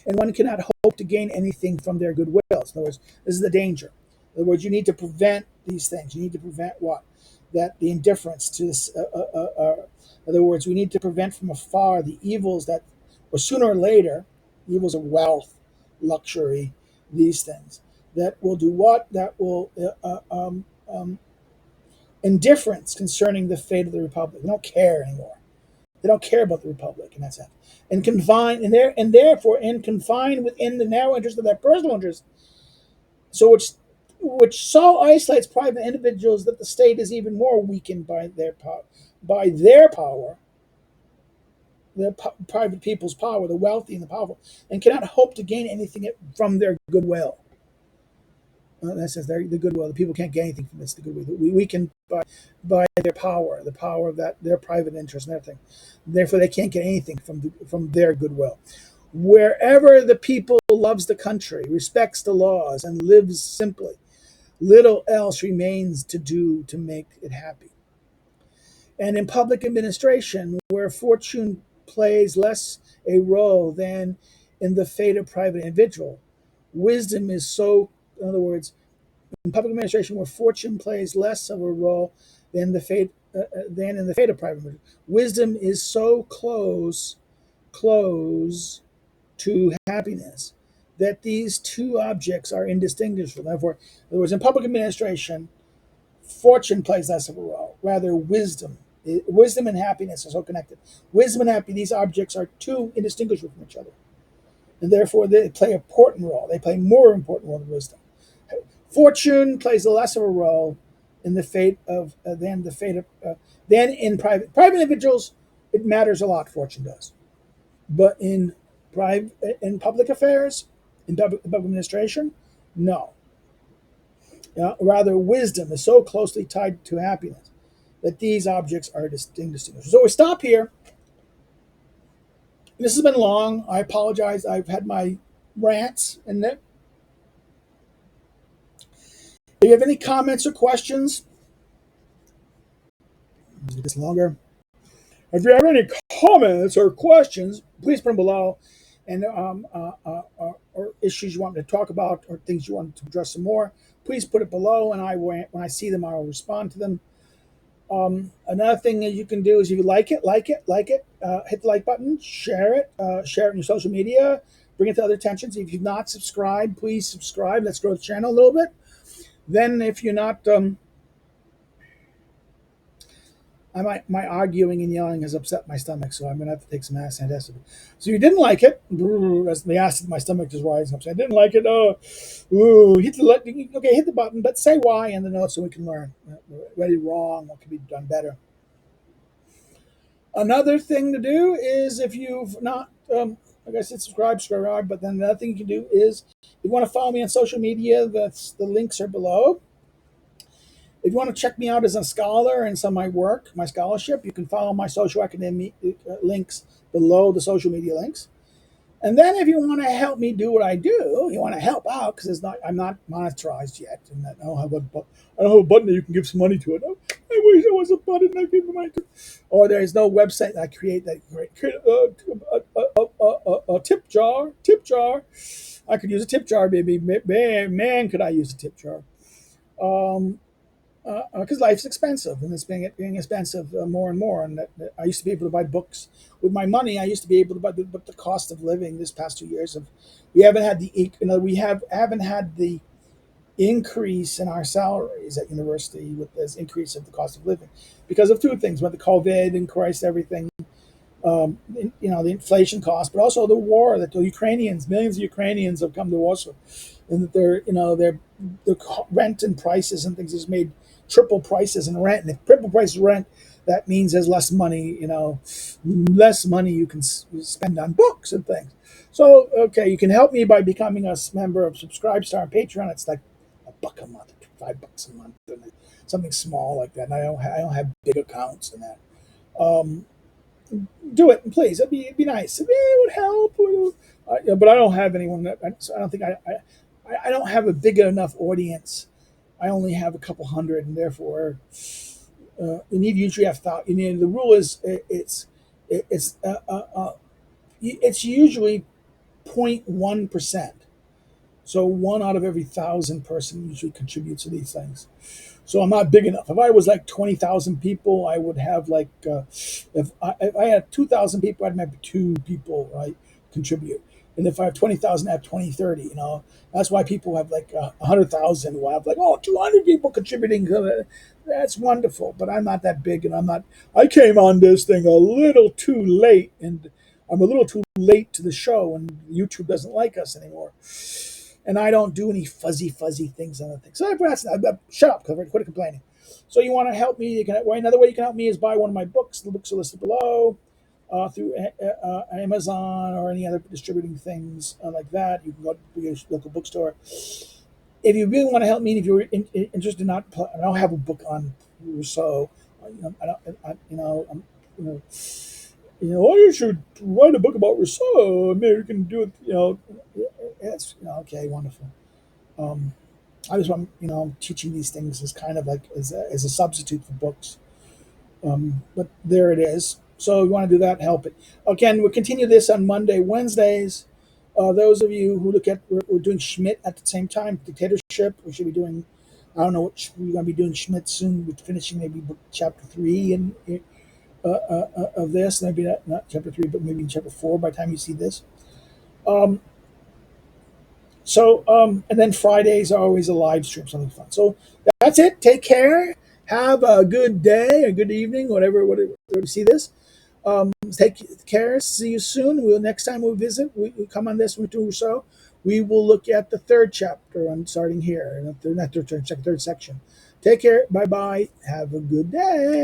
and one cannot hope to gain anything from their goodwill. In other words, this is the danger. In other words, you need to prevent these things. You need to prevent what? That the indifference to this. In other words, we need to prevent from afar the evils that, or sooner or later, evils of wealth, luxury, these things that will do what? That will indifference concerning the fate of the republic. They don't care anymore. They don't care about the republic in that sense, and therefore confined within the narrow interest of their personal interest. So which so isolates private individuals that the state is even more weakened by their power, private people's power, the wealthy and the powerful, and cannot hope to gain anything from their goodwill. That says the goodwill. The people can't get anything from this. The goodwill we weaken by their power, the power of that their private interest and everything. Therefore, they can't get anything from their goodwill. Wherever the people loves the country, respects the laws, and lives simply, little else remains to do to make it happy. And in public administration, where fortune plays less a role than in the fate of private individual, wisdom is so, in other words, in public administration where fortune plays less of a role than than in the fate of private individual, wisdom is so close to happiness that these two objects are indistinguishable. Therefore, in other words, in public administration, fortune plays less of a role. Rather, wisdom and happiness are so connected. Wisdom and happiness, these objects are too indistinguishable from each other. And therefore, they play an important role. They play a more important role than wisdom. Fortune plays a less of a role in the fate of than in private individuals. It matters a lot. Fortune does, but in public affairs, in public administration, no. Rather, wisdom is so closely tied to happiness that these objects are indistinguishable. So we stop here. This has been long. I apologize. I've had my rants and that. If you have any comments or questions, it's longer. If you have any comments or questions, please put them below. And or issues you want me to talk about or things you want to address some more, please put it below. And when I see them, I will respond to them. Another thing that you can do is if you like it, hit the like button, share it in your social media, bring it to other attentions. If you've not subscribed, please subscribe. Let's grow the channel a little bit. Then, if you're not, my arguing and yelling has upset my stomach, so I'm going to have to take some acid antacid. So you didn't like it. As the acid in my stomach is rising up. So I didn't like it. Hit the button, but say why in the notes so we can learn. What is wrong? What can be done better? Another thing to do is if you've not, like I said, subscribe, but then another thing you can do is if you want to follow me on social media, the links are below. If you want to check me out as a scholar and some of my work, my scholarship, you can follow my social academic links below the social media links. And then if you want to help me do what I do, you want to help out because I'm not monetized yet, and I don't have a button that you can give some money to it. I wish there was a button I give money to. Or there's no website that I create that create a tip jar. Tip jar. I could use a tip jar, baby. Man, could I use a tip jar? Because life's expensive, and it's being expensive more and more. And I used to be able to buy books with my money. I used to be able to buy, but the cost of living this past 2 years we haven't had haven't had the increase in our salaries at university with this increase of the cost of living because of two things: with the COVID and Christ, everything. The inflation cost, but also the war that millions of Ukrainians have come to Warsaw, and that their rent and prices and things has made triple prices in rent. And if triple prices rent, that means there's less money, less money you can spend on books and things. So, okay, you can help me by becoming a member of Subscribestar on Patreon. It's like $1 a month, $5 a month, something small like that. And I don't have big accounts in that. Do it, please. It'd be nice. It would help. But I don't have anyone. I don't think I don't have a big enough audience. I only have a couple hundred, and therefore, you need usually have thought. The rule is it's usually 0.1%. So 1 out of every 1,000 person usually contributes to these things. So I'm not big enough. If I was like 20,000 people, I would have like, if I had 2,000 people, I'd have 2 people, right, contribute. And if I have 20,000, I have 20, 30, That's why people have like 100,000 will have like, 200 people contributing. That's wonderful, but I'm not that big, and I came on this thing a little too late, and I'm a little too late to the show, and YouTube doesn't like us anymore. And I don't do any fuzzy things on the thing. So shut up, Clifford. Quit complaining. So you want to help me? Another way you can help me is buy one of my books. The books are listed below through Amazon or any other distributing things like that. You can go to your local bookstore. If you really want to help me, if you're interested, I don't have a book on Rousseau. You should write a book about Rousseau. Maybe you can do it. It's okay, wonderful. I just want I'm teaching these things as kind of like as a substitute for books. But there it is. So if you want to do that, help it. Again, we'll continue this on Wednesdays. Those of you who look at we're doing Schmidt at the same time, dictatorship. We should be doing. I don't know what we're going to be doing Schmidt soon. We're finishing maybe book chapter 3 and. Of this, maybe not chapter 3, but maybe in chapter 4 by the time you see this. And then Fridays are always a live stream, something fun. So that's it. Take care. Have a good day, a good evening, whatever you see this. Take care. See you soon. Next time we visit, we come on this with Rousseau. We will look at the 3rd chapter. I'm starting here, not third section. Take care. Bye bye. Have a good day.